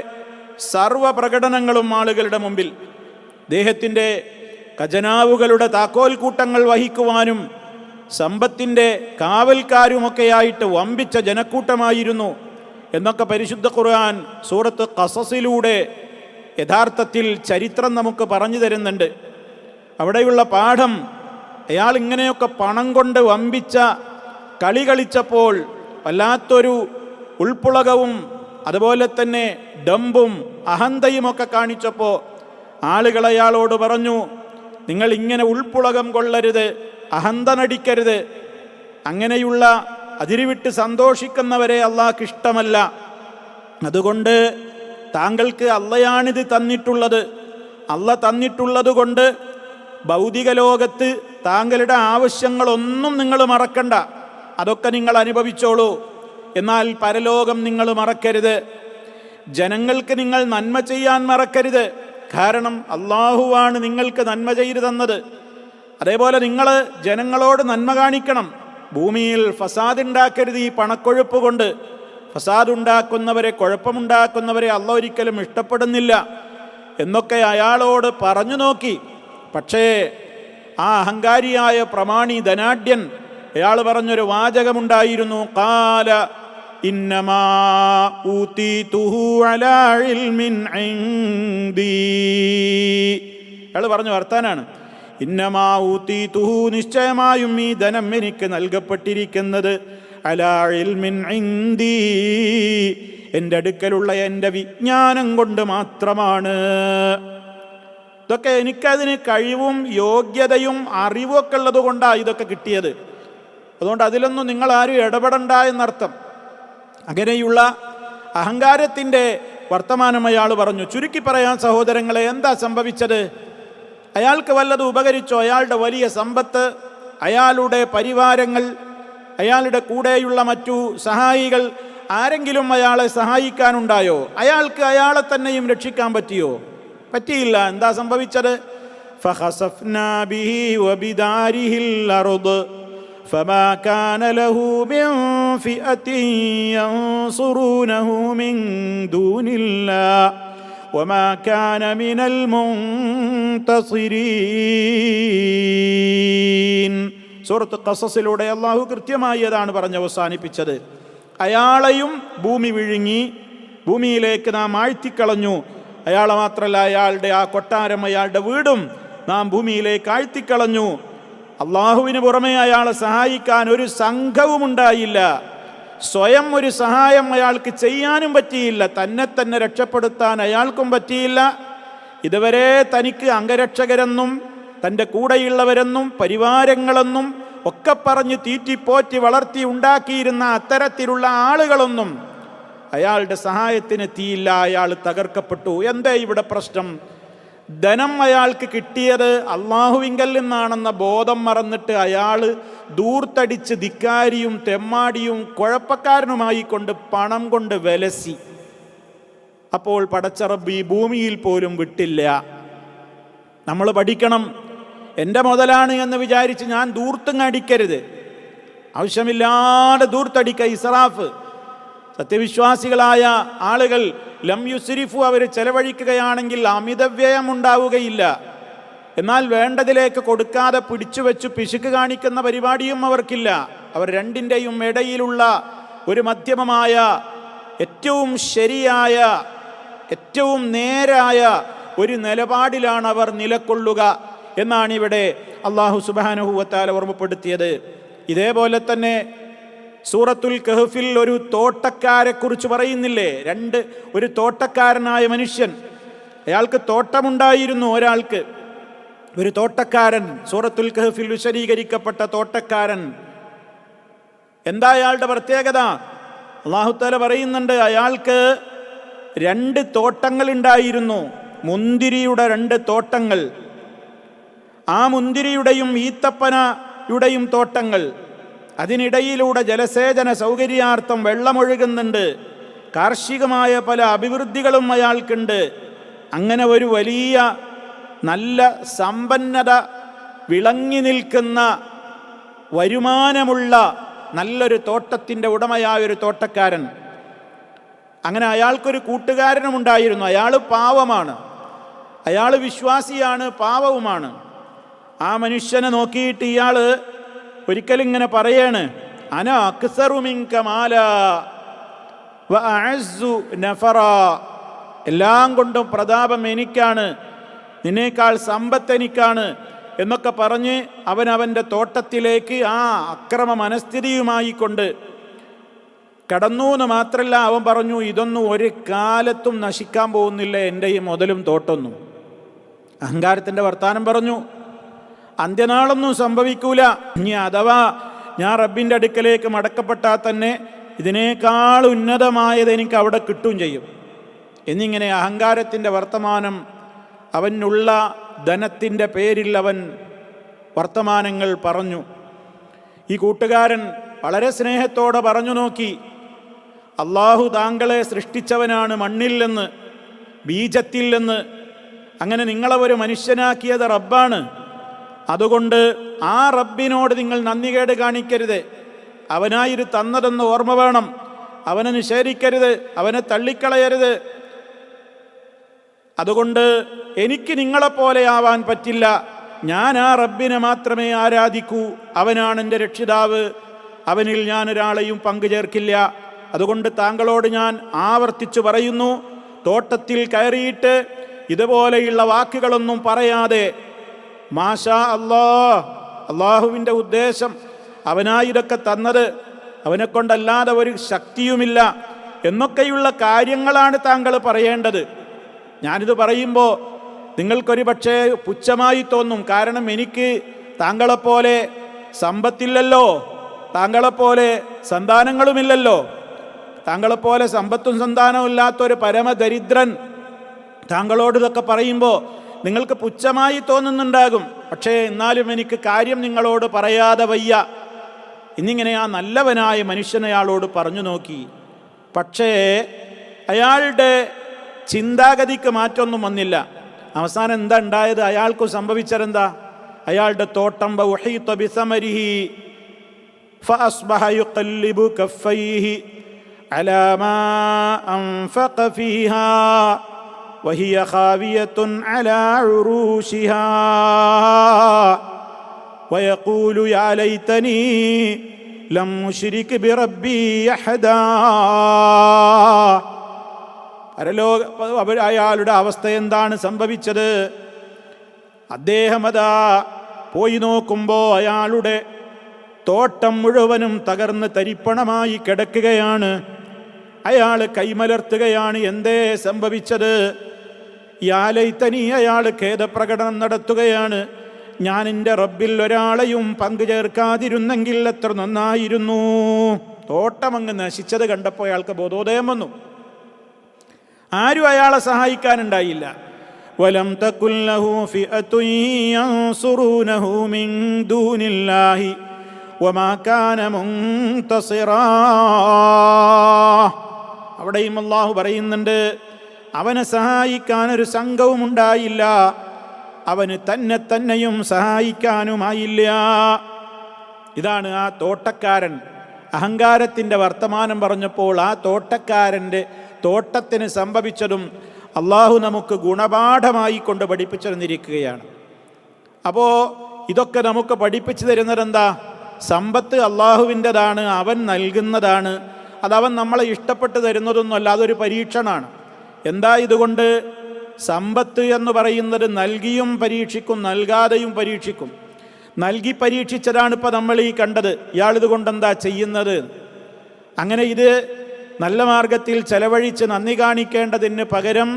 സർവ്വ പ്രകടനങ്ങളും ആളുകളുടെ മുമ്പിൽ. ദേഹത്തിൻ്റെ ഖജനാവുകളുടെ താക്കോൽ കൂട്ടങ്ങൾ വഹിക്കുവാനും സമ്പത്തിൻ്റെ കാവൽക്കാരുമൊക്കെയായിട്ട് വമ്പിച്ച ജനക്കൂട്ടമായിരുന്നു എന്നൊക്കെ പരിശുദ്ധ ഖുർആൻ സൂറത്ത് ഖസസിലൂടെ യഥാർത്ഥത്തിൽ ചരിത്രം നമുക്ക് പറഞ്ഞു തരുന്നുണ്ട്. അവിടെയുള്ള പാഠം, അയാൾ ഇങ്ങനെയൊക്കെ പണം കൊണ്ട് വമ്പിച്ച കളി കളിച്ചപ്പോൾ വല്ലാത്തൊരു ഉൾപ്പുളകവും അതുപോലെ തന്നെ ഡംബും അഹന്തയുമൊക്കെ കാണിച്ചപ്പോൾ ആളുകൾ അയാളോട് പറഞ്ഞു, നിങ്ങൾ ഇങ്ങനെ ഉൾപ്പുളകം കൊള്ളരുത്, അഹന്ത നടിക്കരുത്. അങ്ങനെയുള്ള അതിരുവിട്ട് സന്തോഷിക്കുന്നവരെ അള്ളാഹ്ക്ക് ഇഷ്ടമല്ല. അതുകൊണ്ട് താങ്കൾക്ക് അള്ളയാണിത് തന്നിട്ടുള്ളത്. അള്ള തന്നിട്ടുള്ളത് കൊണ്ട് ഭൗതിക ലോകത്ത് താങ്കളുടെ ആവശ്യങ്ങളൊന്നും നിങ്ങൾ മറക്കണ്ട, അതൊക്കെ നിങ്ങൾ അനുഭവിച്ചോളൂ. എന്നാൽ പരലോകം നിങ്ങൾ മറക്കരുത്. ജനങ്ങൾക്ക് നിങ്ങൾ നന്മ ചെയ്യാൻ മറക്കരുത്. കാരണം അള്ളാഹുവാണ് നിങ്ങൾക്ക് നന്മ ചെയ്തു തന്നത്. അതേപോലെ നിങ്ങൾ ജനങ്ങളോട് നന്മ കാണിക്കണം. ഭൂമിയിൽ ഫസാദ് ഉണ്ടാക്കരുത്. ഈ പണക്കൊഴുപ്പ് കൊണ്ട് ഫസാദ് ഉണ്ടാക്കുന്നവരെ, കുഴപ്പമുണ്ടാക്കുന്നവരെ അള്ളാഹ് ഒരിക്കലും ഇഷ്ടപ്പെടുന്നില്ല എന്നൊക്കെ അയാളോട് പറഞ്ഞു നോക്കി. പക്ഷേ ആ അഹങ്കാരിയായ പ്രമാണി ധനാഢ്യൻ അയാൾ പറഞ്ഞൊരു വാചകമുണ്ടായിരുന്നു. ഖാല ഇന്നമാ ഊതീതുഹു അലാ ഇൽമിൻ ഇൻദീ. അയാൾ പറഞ്ഞു വർത്താനാണ്, ഇന്നമാ ഊതീതുഹു, നിശ്ചയമായും ഈ ധനം എനിക്ക് നൽകപ്പെട്ടിരിക്കുന്നത് അലാ ഇൽമിൻ ഇൻദീ, എൻ്റെ അടുക്കലുള്ള എൻ്റെ വിജ്ഞാനം കൊണ്ട് മാത്രമാണ്. ഇതൊക്കെ എനിക്കതിന് കഴിവും യോഗ്യതയും അറിവൊക്കെ ഉള്ളത് കൊണ്ടാണ് ഇതൊക്കെ കിട്ടിയത്. അതുകൊണ്ട് അതിലൊന്നും നിങ്ങൾ ആരും ഇടപെടണ്ട എന്നർത്ഥം. അങ്ങനെയുള്ള അഹങ്കാരത്തിൻ്റെ വർത്തമാനം അയാൾ പറഞ്ഞു. ചുരുക്കി പറയാൻ സഹോദരങ്ങളെ, എന്താ സംഭവിച്ചത്? അയാൾക്ക് വല്ലതും ഉപകരിച്ചോ? അയാളുടെ വലിയ സമ്പത്ത്, അയാളുടെ പരിവാരങ്ങൾ, അയാളുടെ കൂടെയുള്ള മറ്റു സഹായികൾ, ആരെങ്കിലും അയാളെ സഹായിക്കാനുണ്ടായോ? അയാൾക്ക് അയാളെ തന്നെയും രക്ഷിക്കാൻ പറ്റിയോ? പറ്റിയില്ല. എന്താ സംഭവിച്ചത്? ഫഖസഫ്നാ ബിഹി വബിദാരിഹിൽ അർദ് ഫമാ കാന ലഹു മിൻ ഫിഅതിൻ യൻസുറൂനഹു മിൻ ദൂനില്ലാഹ് വമാ കാന മിനൽ മുൻതസിരീൻ. സൂറത്ത് ഖസസിലൂടെ അല്ലാഹു കൃത്യമായി അതാണ് പറഞ്ഞ് അവസാനിപ്പിച്ചത്. അയാളെയും ഭൂമി വിഴുങ്ങി, ഭൂമിയിലേക്ക് നാം ആഴ്ത്തിക്കളഞ്ഞു. അയാളെ മാത്രമല്ല, അയാളുടെ ആ കൊട്ടാരം, അയാളുടെ വീടും നാം ഭൂമിയിലേക്ക് ആഴ്ത്തിക്കളഞ്ഞു. അള്ളാഹുവിന് പുറമെ അയാളെ സഹായിക്കാൻ ഒരു സംഘവും ഉണ്ടായില്ല. സ്വയം ഒരു സഹായം അയാൾക്ക് ചെയ്യാനും പറ്റിയില്ല. തന്നെ തന്നെ രക്ഷപ്പെടുത്താൻ അയാൾക്കും പറ്റിയില്ല. ഇതുവരെ തനിക്ക് അംഗരക്ഷകരെന്നും തൻ്റെ കൂടെയുള്ളവരെന്നും പരിവാരങ്ങളെന്നും ഒക്കെ പറഞ്ഞ് തീറ്റിപ്പോറ്റി വളർത്തി ഉണ്ടാക്കിയിരുന്ന അത്തരത്തിലുള്ള ആളുകളൊന്നും അയാളുടെ സഹായത്തിനെത്തിയില്ല. അയാൾ തകർക്കപ്പെട്ടു. എന്താ ഇവിടെ പ്രശ്നം? ധനം അയാൾക്ക് കിട്ടിയത് അള്ളാഹുവിങ്കൽ നിന്നാണെന്ന ബോധം മറന്നിട്ട് അയാൾ ദൂർത്തടിച്ച് ധിക്കാരിയും തെമ്മാടിയും കുഴപ്പക്കാരനുമായി കൊണ്ട് പണം കൊണ്ട് വിലസി. അപ്പോൾ പടച്ച റബ്ബ് ഈ ഭൂമിയിൽ പോലും വിട്ടില്ല. നമ്മൾ പഠിക്കണം, എൻ്റെ മുതലാണ് എന്ന് വിചാരിച്ച് ഞാൻ ദൂർത്തങ്ങടിക്കരുത്. ആവശ്യമില്ലാതെ ദൂർത്തടിക്കുക, ഇസ്രാഫ്. സത്യവിശ്വാസികളായ ആളുകൾ ലം യുസ്രിഫു, അവർ ചെലവഴിക്കുകയാണെങ്കിൽ അമിതവ്യയം ഉണ്ടാവുകയില്ല. എന്നാൽ വേണ്ടതിലേക്ക് കൊടുക്കാതെ പിടിച്ചു വെച്ച് പിശുക്ക് കാണിക്കുന്ന പരിപാടിയും അവർക്കില്ല. അവർ രണ്ടിൻ്റെയും ഇടയിലുള്ള ഒരു മധ്യമമായ, ഏറ്റവും ശരിയായ, ഏറ്റവും നേരായ ഒരു നിലപാടിലാണ് അവർ നിലകൊള്ളുക എന്നാണ് ഇവിടെ അല്ലാഹു സുബ്ഹാനഹു വ തആല ഓർമ്മപ്പെടുത്തിയത്. ഇതേപോലെ തന്നെ സൂറത്തുൽ കഹ്ഫിൽ ഒരു തോട്ടക്കാരെക്കുറിച്ച് പറയുന്നില്ലേ? ഒരു തോട്ടക്കാരനായ മനുഷ്യൻ, അയാൾക്ക് തോട്ടമുണ്ടായിരുന്നു. ഒരു തോട്ടക്കാരൻ, സൂറത്തുൽ കഹ്ഫിൽ വിശദീകരിക്കപ്പെട്ട തോട്ടക്കാരൻ. എന്താ അയാളുടെ പ്രത്യേകത? അല്ലാഹു തആല പറയുന്നുണ്ട്, അയാൾക്ക് 2 തോട്ടങ്ങൾ ഉണ്ടായിരുന്നു, മുന്തിരിയുടെ 2 തോട്ടങ്ങൾ. ആ മുന്തിരിയുടെയും ഈത്തപ്പനയുടെയും തോട്ടങ്ങൾ. അതിനിടയിലൂടെ ജലസേചന സൗകര്യാർത്ഥം വെള്ളമൊഴുകുന്നുണ്ട്. കാർഷികമായ പല അഭിവൃദ്ധികളും അയാൾക്കുണ്ട്. അങ്ങനെ ഒരു വലിയ നല്ല സമ്പന്നത വിളങ്ങി നിൽക്കുന്ന വരുമാനമുള്ള നല്ലൊരു തോട്ടത്തിൻ്റെ ഉടമയായൊരു തോട്ടക്കാരൻ. അങ്ങനെ അയാൾക്കൊരു കൂട്ടുകാരനുമുണ്ടായിരുന്നു. അയാൾ പാവമാണ്, അയാൾ വിശ്വാസിയാണ്, പാവവുമാണ്. ആ മനുഷ്യനെ നോക്കിയിട്ട് ഇയാൾ ഒരിക്കലിങ്ങനെ പറയാണ്, അന അക്സറു മിൻക മാലാ വ അഅസ്സു നഫറാ, എല്ലാം കൊണ്ടും പ്രതാപം എനിക്കാണ്, നിന്നേക്കാൾ സമ്പത്ത് എനിക്കാണ് എന്നൊക്കെ പറഞ്ഞ് അവൻ്റെ തോട്ടത്തിലേക്ക് ആ അക്രമ മനസ്ഥിതിയുമായി കൊണ്ട് കടന്നു എന്ന് മാത്രമല്ല, അവൻ പറഞ്ഞു, ഇതൊന്നും ഒരു കാലത്തും നശിക്കാൻ പോകുന്നില്ല, എൻ്റെ ഈ മുതലും തോട്ടൊന്നും. അഹങ്കാരത്തിൻ്റെ വർത്താനം പറഞ്ഞു. അന്ത്യനാളൊന്നും സംഭവിക്കൂല, ഇനി അഥവാ ഞാൻ റബ്ബിൻ്റെ അടുക്കലേക്ക് മടക്കപ്പെട്ടാൽ തന്നെ ഇതിനേക്കാൾ ഉന്നതമായത് എനിക്ക് അവിടെ കിട്ടുകയും ചെയ്യും എന്നിങ്ങനെ അഹങ്കാരത്തിൻ്റെ വർത്തമാനം, അവനുള്ള ധനത്തിൻ്റെ പേരിൽ അവൻ വർത്തമാനങ്ങൾ പറഞ്ഞു. ഈ കൂട്ടുകാരൻ വളരെ സ്നേഹത്തോടെ പറഞ്ഞു നോക്കി, അള്ളാഹു താങ്കളെ സൃഷ്ടിച്ചവനാണ് മണ്ണിൽ നിന്ന്, ബീജത്തിൽ നിന്ന്. അങ്ങനെ നിങ്ങളെ ഒരു മനുഷ്യനാക്കിയത് റബ്ബാണ്. അതുകൊണ്ട് ആ റബ്ബിനോട് നിങ്ങൾ നന്ദികേട് കാണിക്കരുത്. അവനായിരു തന്നതെന്ന് ഓർമ്മ വേണം. അവനെ നിഷേധിക്കരുത്, അവനെ തള്ളിക്കളയരുത്. അതുകൊണ്ട് എനിക്ക് നിങ്ങളെപ്പോലെ ആവാൻ പറ്റില്ല. ഞാൻ ആ റബ്ബിനെ മാത്രമേ ആരാധിക്കൂ. അവനാണ് എൻ്റെ രക്ഷിതാവ്. അവനിൽ ഞാൻ ഒരാളെയും പങ്കുചേർക്കില്ല. അതുകൊണ്ട് താങ്കളോട് ഞാൻ ആവർത്തിച്ചു പറയുന്നു, തോട്ടത്തിൽ കയറിയിട്ട് ഇതുപോലെയുള്ള വാക്കുകളൊന്നും പറയാതെ, മാഷാ അല്ലാഹ്, അള്ളാഹുവിൻ്റെ ഉദ്ദേശം, അവനായിതൊക്കെ തന്നത്, അവനെക്കൊണ്ടല്ലാതെ ഒരു ശക്തിയുമില്ല എന്നൊക്കെയുള്ള കാര്യങ്ങളാണ് താങ്കൾ പറയേണ്ടത്. ഞാനിത് പറയുമ്പോൾ നിങ്ങൾക്കൊരു പക്ഷേ പുച്ഛമായി തോന്നും. കാരണം എനിക്ക് താങ്കളെപ്പോലെ സമ്പത്തില്ലല്ലോ, താങ്കളെപ്പോലെ സന്താനങ്ങളുമില്ലല്ലോ. താങ്കളെപ്പോലെ സമ്പത്തും സന്താനവും ഇല്ലാത്തൊരു പരമദരിദ്രൻ താങ്കളോട് ഇതൊക്കെ പറയുമ്പോൾ നിങ്ങൾക്ക് പുച്ഛമായി തോന്നുന്നുണ്ടാകും. പക്ഷേ എന്നാലും എനിക്ക് കാര്യം നിങ്ങളോട് പറയാതെ വയ്യ എന്നിങ്ങനെ ആ നല്ലവനായ മനുഷ്യനയാളോട് പറഞ്ഞു നോക്കി. പക്ഷേ അയാളുടെ ചിന്താഗതിക്ക് മാറ്റമൊന്നും വന്നില്ല. അവസാനം എന്താ ഉണ്ടായത്? അയാൾക്ക് സംഭവിച്ചതെന്താ? അയാളുടെ തോട്ടം വഹീത ബിസമരിഹി ഫഅസ്ബഹ യുഖല്ലിബു കഫൈഹി അലാ മാ അൻഫഖ ഫീഹാ വഹിയ ഖാവിയത്തുൻ അലാ ഉറൂശിഹാ വയഖൂലു യാ ലൈതനി ലം ഉശ്രിക് ബിറബ്ബി അഹദാ. അയാളുടെ അവസ്ഥ എന്താണ് സംഭവിച്ചത്? അദ്ദേഹം അതാ പോയി നോക്കുമ്പോൾ അയാളുടെ തോട്ടം മുഴുവനും തകർന്ന് തരിപ്പണമായി കിടക്കുകയാണ്. അയാൾ കൈമലർത്തുകയാണ്. എന്തേ സംഭവിച്ചത്? യാലൈതനി, അയാൾ ഖേദപ്രകടനം നടത്തുകയാണ്. ഞാൻ എൻ്റെ റബ്ബിൽ ഒരാളെയും പങ്കു ചേർക്കാതിരുന്നെങ്കിൽ എത്ര നന്നായിരുന്നു. തോട്ടമങ്ങ് നശിച്ചത് കണ്ടപ്പോൾ അയാൾക്ക് ബോധോദയം വന്നു. ആരും അയാളെ സഹായിക്കാനുണ്ടായില്ല. വലം തകുൽ ലഹു ഫിഅതുൻ യൻസുറൂനഹു മിൻ ദൂനില്ലാഹി വമാ കാന മുൻതസിറാ. അവിടെയും അല്ലാഹു പറയുന്നുണ്ട്, അവനെ സഹായിക്കാൻ ഒരു സംഘവും ഉണ്ടായില്ല. അവന് തന്നെയും സഹായിക്കാനുമായില്ല. ഇതാണ് ആ തോട്ടക്കാരൻ അഹങ്കാരത്തിൻ്റെ വർത്തമാനം പറഞ്ഞപ്പോൾ ആ തോട്ടക്കാരൻ്റെ തോട്ടത്തിന് സംഭവിച്ചതും അള്ളാഹു നമുക്ക് ഗുണപാഠമായി കൊണ്ട് പഠിപ്പിച്ചു തന്നിരിക്കുകയാണ്. അപ്പോൾ ഇതൊക്കെ നമുക്ക് പഠിപ്പിച്ചു തരുന്നത് എന്താ? സമ്പത്ത് അള്ളാഹുവിൻ്റെതാണ്, അവൻ നൽകുന്നതാണ്. അതവൻ നമ്മളെ ഇഷ്ടപ്പെട്ട് തരുന്നതൊന്നുമല്ല, അതൊരു പരീക്ഷണമാണ്. എന്താ ഇതുകൊണ്ട്? സമ്പത്ത് എന്ന് പറയുന്നത് നൽകിയും പരീക്ഷിക്കും, നൽകാതെയും പരീക്ഷിക്കും. നൽകി പരീക്ഷിച്ചതാണ് ഇപ്പോൾ നമ്മൾ ഈ കണ്ടത്. ഇയാളിതുകൊണ്ട് എന്താ ചെയ്യുന്നത്? അങ്ങനെ ഇത് നല്ല മാർഗത്തിൽ ചെലവഴിച്ച് നന്ദി കാണിക്കേണ്ടതിന് പകരം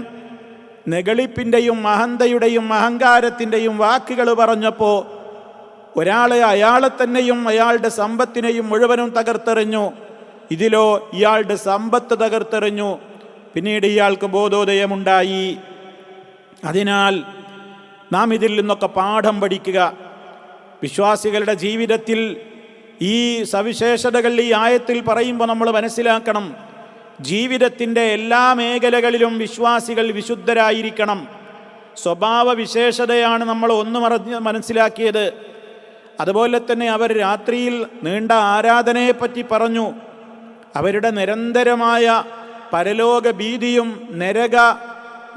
നെഗളിപ്പിൻ്റെയും അഹന്തയുടെയും അഹങ്കാരത്തിൻ്റെയും വാക്കുകൾ പറഞ്ഞപ്പോൾ അയാളെ തന്നെയും അയാളുടെ സമ്പത്തിനെയും മുഴുവനും തകർത്തെറിഞ്ഞു. ഇതിലോ ഇയാളുടെ സമ്പത്ത് തകർത്തെറിഞ്ഞു. പിന്നീട് ഇയാൾക്ക് ബോധോദയമുണ്ടായി. അതിനാൽ നാം ഇതിൽ നിന്നൊക്കെ പാഠം പഠിക്കുക. വിശ്വാസികളുടെ ജീവിതത്തിൽ ഈ സവിശേഷതകൾ ഈ ആയത്തിൽ പറയുമ്പോൾ നമ്മൾ മനസ്സിലാക്കണം. ജീവിതത്തിൻ്റെ എല്ലാ മേഖലകളിലും വിശ്വാസികൾ വിശുദ്ധരായിരിക്കണം. സ്വഭാവ വിശേഷതയാണ് നമ്മൾ മനസ്സിലാക്കിയത്. അതുപോലെ തന്നെ അവർ രാത്രിയിൽ നീണ്ട ആരാധനയെപ്പറ്റി പറഞ്ഞു. അവരുടെ നിരന്തരമായ പരലോക ഭീതിയും നരക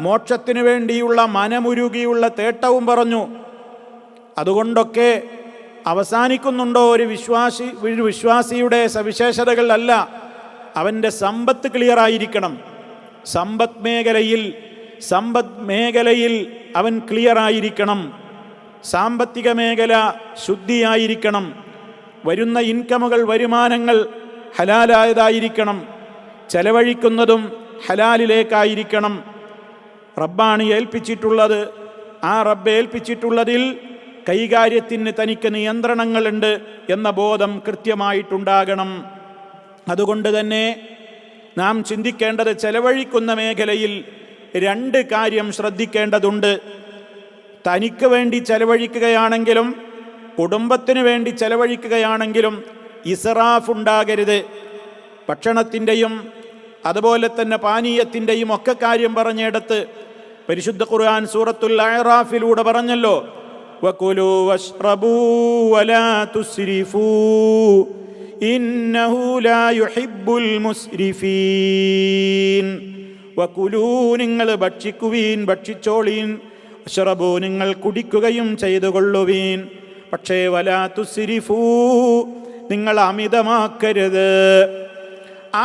മോക്ഷത്തിനു വേണ്ടിയുള്ള മനമുരുകിയുള്ള തേട്ടവും പറഞ്ഞു. അതുകൊണ്ടൊക്കെ അവസാനിക്കുന്നുണ്ടോ ഒരു വിശ്വാസിയുടെ സവിശേഷതകൾ? അല്ല, അവൻ്റെ സമ്പത്ത് ക്ലിയറായിരിക്കണം. സമ്പദ് മേഖലയിൽ അവൻ ക്ലിയറായിരിക്കണം. സാമ്പത്തിക മേഖല ശുദ്ധിയായിരിക്കണം. വരുന്ന ഇൻകമുകൾ, വരുമാനങ്ങൾ ഹലാലായതായിരിക്കണം. ചെലവഴിക്കുന്നതും ഹലാലിലേക്കായിരിക്കണം. റബ്ബാണ് ഏൽപ്പിച്ചിട്ടുള്ളത്. ആ റബ്ബ് ഏൽപ്പിച്ചിട്ടുള്ളതിൽ കൈകാര്യത്തിന് തനിക്ക് നിയന്ത്രണങ്ങളുണ്ട് എന്ന ബോധം കൃത്യമായിട്ടുണ്ടാകണം. അതുകൊണ്ട് തന്നെ നാം ചിന്തിക്കേണ്ടത്, ചെലവഴിക്കുന്ന മേഖലയിൽ 2 കാര്യം ശ്രദ്ധിക്കേണ്ടതുണ്ട്. തനിക്ക് വേണ്ടി ചെലവഴിക്കുകയാണെങ്കിലും കുടുംബത്തിന് വേണ്ടി ചെലവഴിക്കുകയാണെങ്കിലും ഇസ്റാഫ് ഉണ്ടാകരുത്. ഭക്ഷണത്തിൻ്റെയും അതുപോലെ തന്നെ പാനീയത്തിൻ്റെയും ഒക്കെ കാര്യം പറഞ്ഞിടത്ത് പരിശുദ്ധ ഖുർആൻ സൂറത്തുൽ അഅറാഫിലൂടെ പറഞ്ഞല്ലോ, വകുലൂ വശ്റബൂ വലാ തുസ്രിഫൂ ഇന്നഹു ലാ യുഹിബ്ബുൽ മുസ്രിഫീൻ. വകുലൂ, നിങ്ങൾ ഭക്ഷിക്കുവീൻ, ഭക്ഷിച്ചോളീൻ. വശ്റബൂ, നിങ്ങൾ കുടിക്കുകയും ചെയ്തുകൊള്ളുവീൻ. പക്ഷേ വലാ തുസ്രിഫൂ, നിങ്ങൾ അമിതമാക്കരുത്.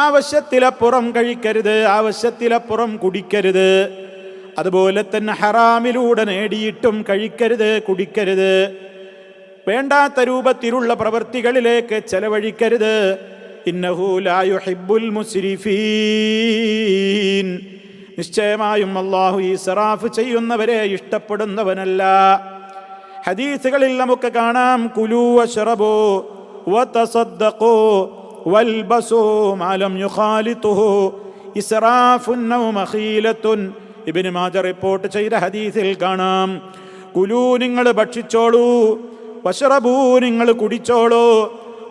ആവശ്യത്തിലപ്പുറം കഴിക്കരുത്, ആവശ്യത്തിലപ്പുറം കുടിക്കരുത്. അതുപോലെ തന്നെ ഹറാമിലൂടെ നേടിയിട്ടും കഴിക്കരുത്, കുടിക്കരുത്. വേണ്ടാത്ത രൂപത്തിലുള്ള പ്രവൃത്തികളിലേക്ക് ചെലവഴിക്കരുത്. ഇന്നഹു ലാ യുഹിബ്ബുൽ മുസ്രിഫീൻ. നിശ്ചയമായും അല്ലാഹു ഇസ്റാഫ് ചെയ്യുന്നവരെ ഇഷ്ടപ്പെടുന്നവനല്ല. ഹദീസുകളിൽ നമുക്ക് കാണാം, കുലൂ വശ്റബൂ വതസദ്ദഖൂ വൽബസൂ മാ ലം യുഖാലിതുഹു ഇസ്റാഫുൻ ഔ മഖീലത്തുൻ. ഇബ്നു മാജ റിപ്പോർട്ട് ചെയ്ത ഹദീസിൽ കാണാം, കുലൂ, നിങ്ങൾ ഭക്ഷിച്ചോളൂ, വശ്റബൂ, നിങ്ങൾ കുടിച്ചോളൂ,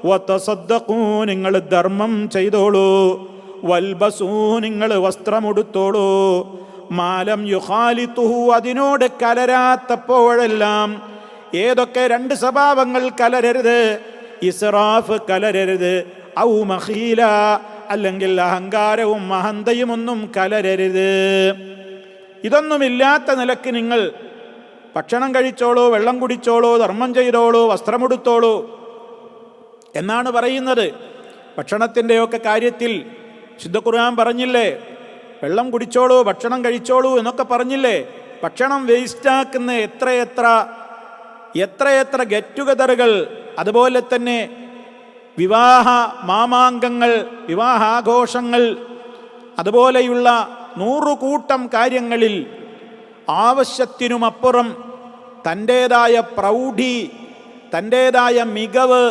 വതസദ്ദഖൂ, നിങ്ങൾ ധർമ്മം ചെയ്തോളൂ, വൽബസൂ, നിങ്ങൾ വസ്ത്രമുടുത്തോളൂ, മാ ലം യുഖാലിതുഹു, അതിനോട് കലരാത്തപ്പോഴെല്ലാം. ഏതൊക്കെ 2 സ്വഭാവങ്ങൾ കലരരുത്? ഇസ്റാഫ് കലരരുത്, ഔ മഖീല, അല്ലെങ്കിൽ അഹങ്കാരവും അഹന്തയും ഒന്നും കലരരുത്. ഇതൊന്നുമില്ലാത്ത നിലക്ക് നിങ്ങൾ ഭക്ഷണം കഴിച്ചോളൂ, വെള്ളം കുടിച്ചോളൂ, ധർമ്മം ചെയ്തോളൂ, വസ്ത്രമെടുത്തോളൂ എന്നാണ് പറയുന്നത്. ഭക്ഷണത്തിൻ്റെയൊക്കെ കാര്യത്തിൽ ശുദ്ധ ഖുർആൻ പറഞ്ഞില്ലേ, വെള്ളം കുടിച്ചോളൂ, ഭക്ഷണം കഴിച്ചോളൂ എന്നൊക്കെ പറഞ്ഞില്ലേ? ഭക്ഷണം വേസ്റ്റാക്കുന്ന എത്രയെത്ര ഗെറ്റ് ടുഗദറുകൾ, അതുപോലെ തന്നെ വിവാഹ മാമാങ്കങ്ങൾ, വിവാഹാഘോഷങ്ങൾ, അതുപോലെയുള്ള 100 കൂട്ടം കാര്യങ്ങളിൽ ആവശ്യത്തിനുമപ്പുറം തൻ്റേതായ പ്രൗഢി, തൻ്റേതായ മികവ്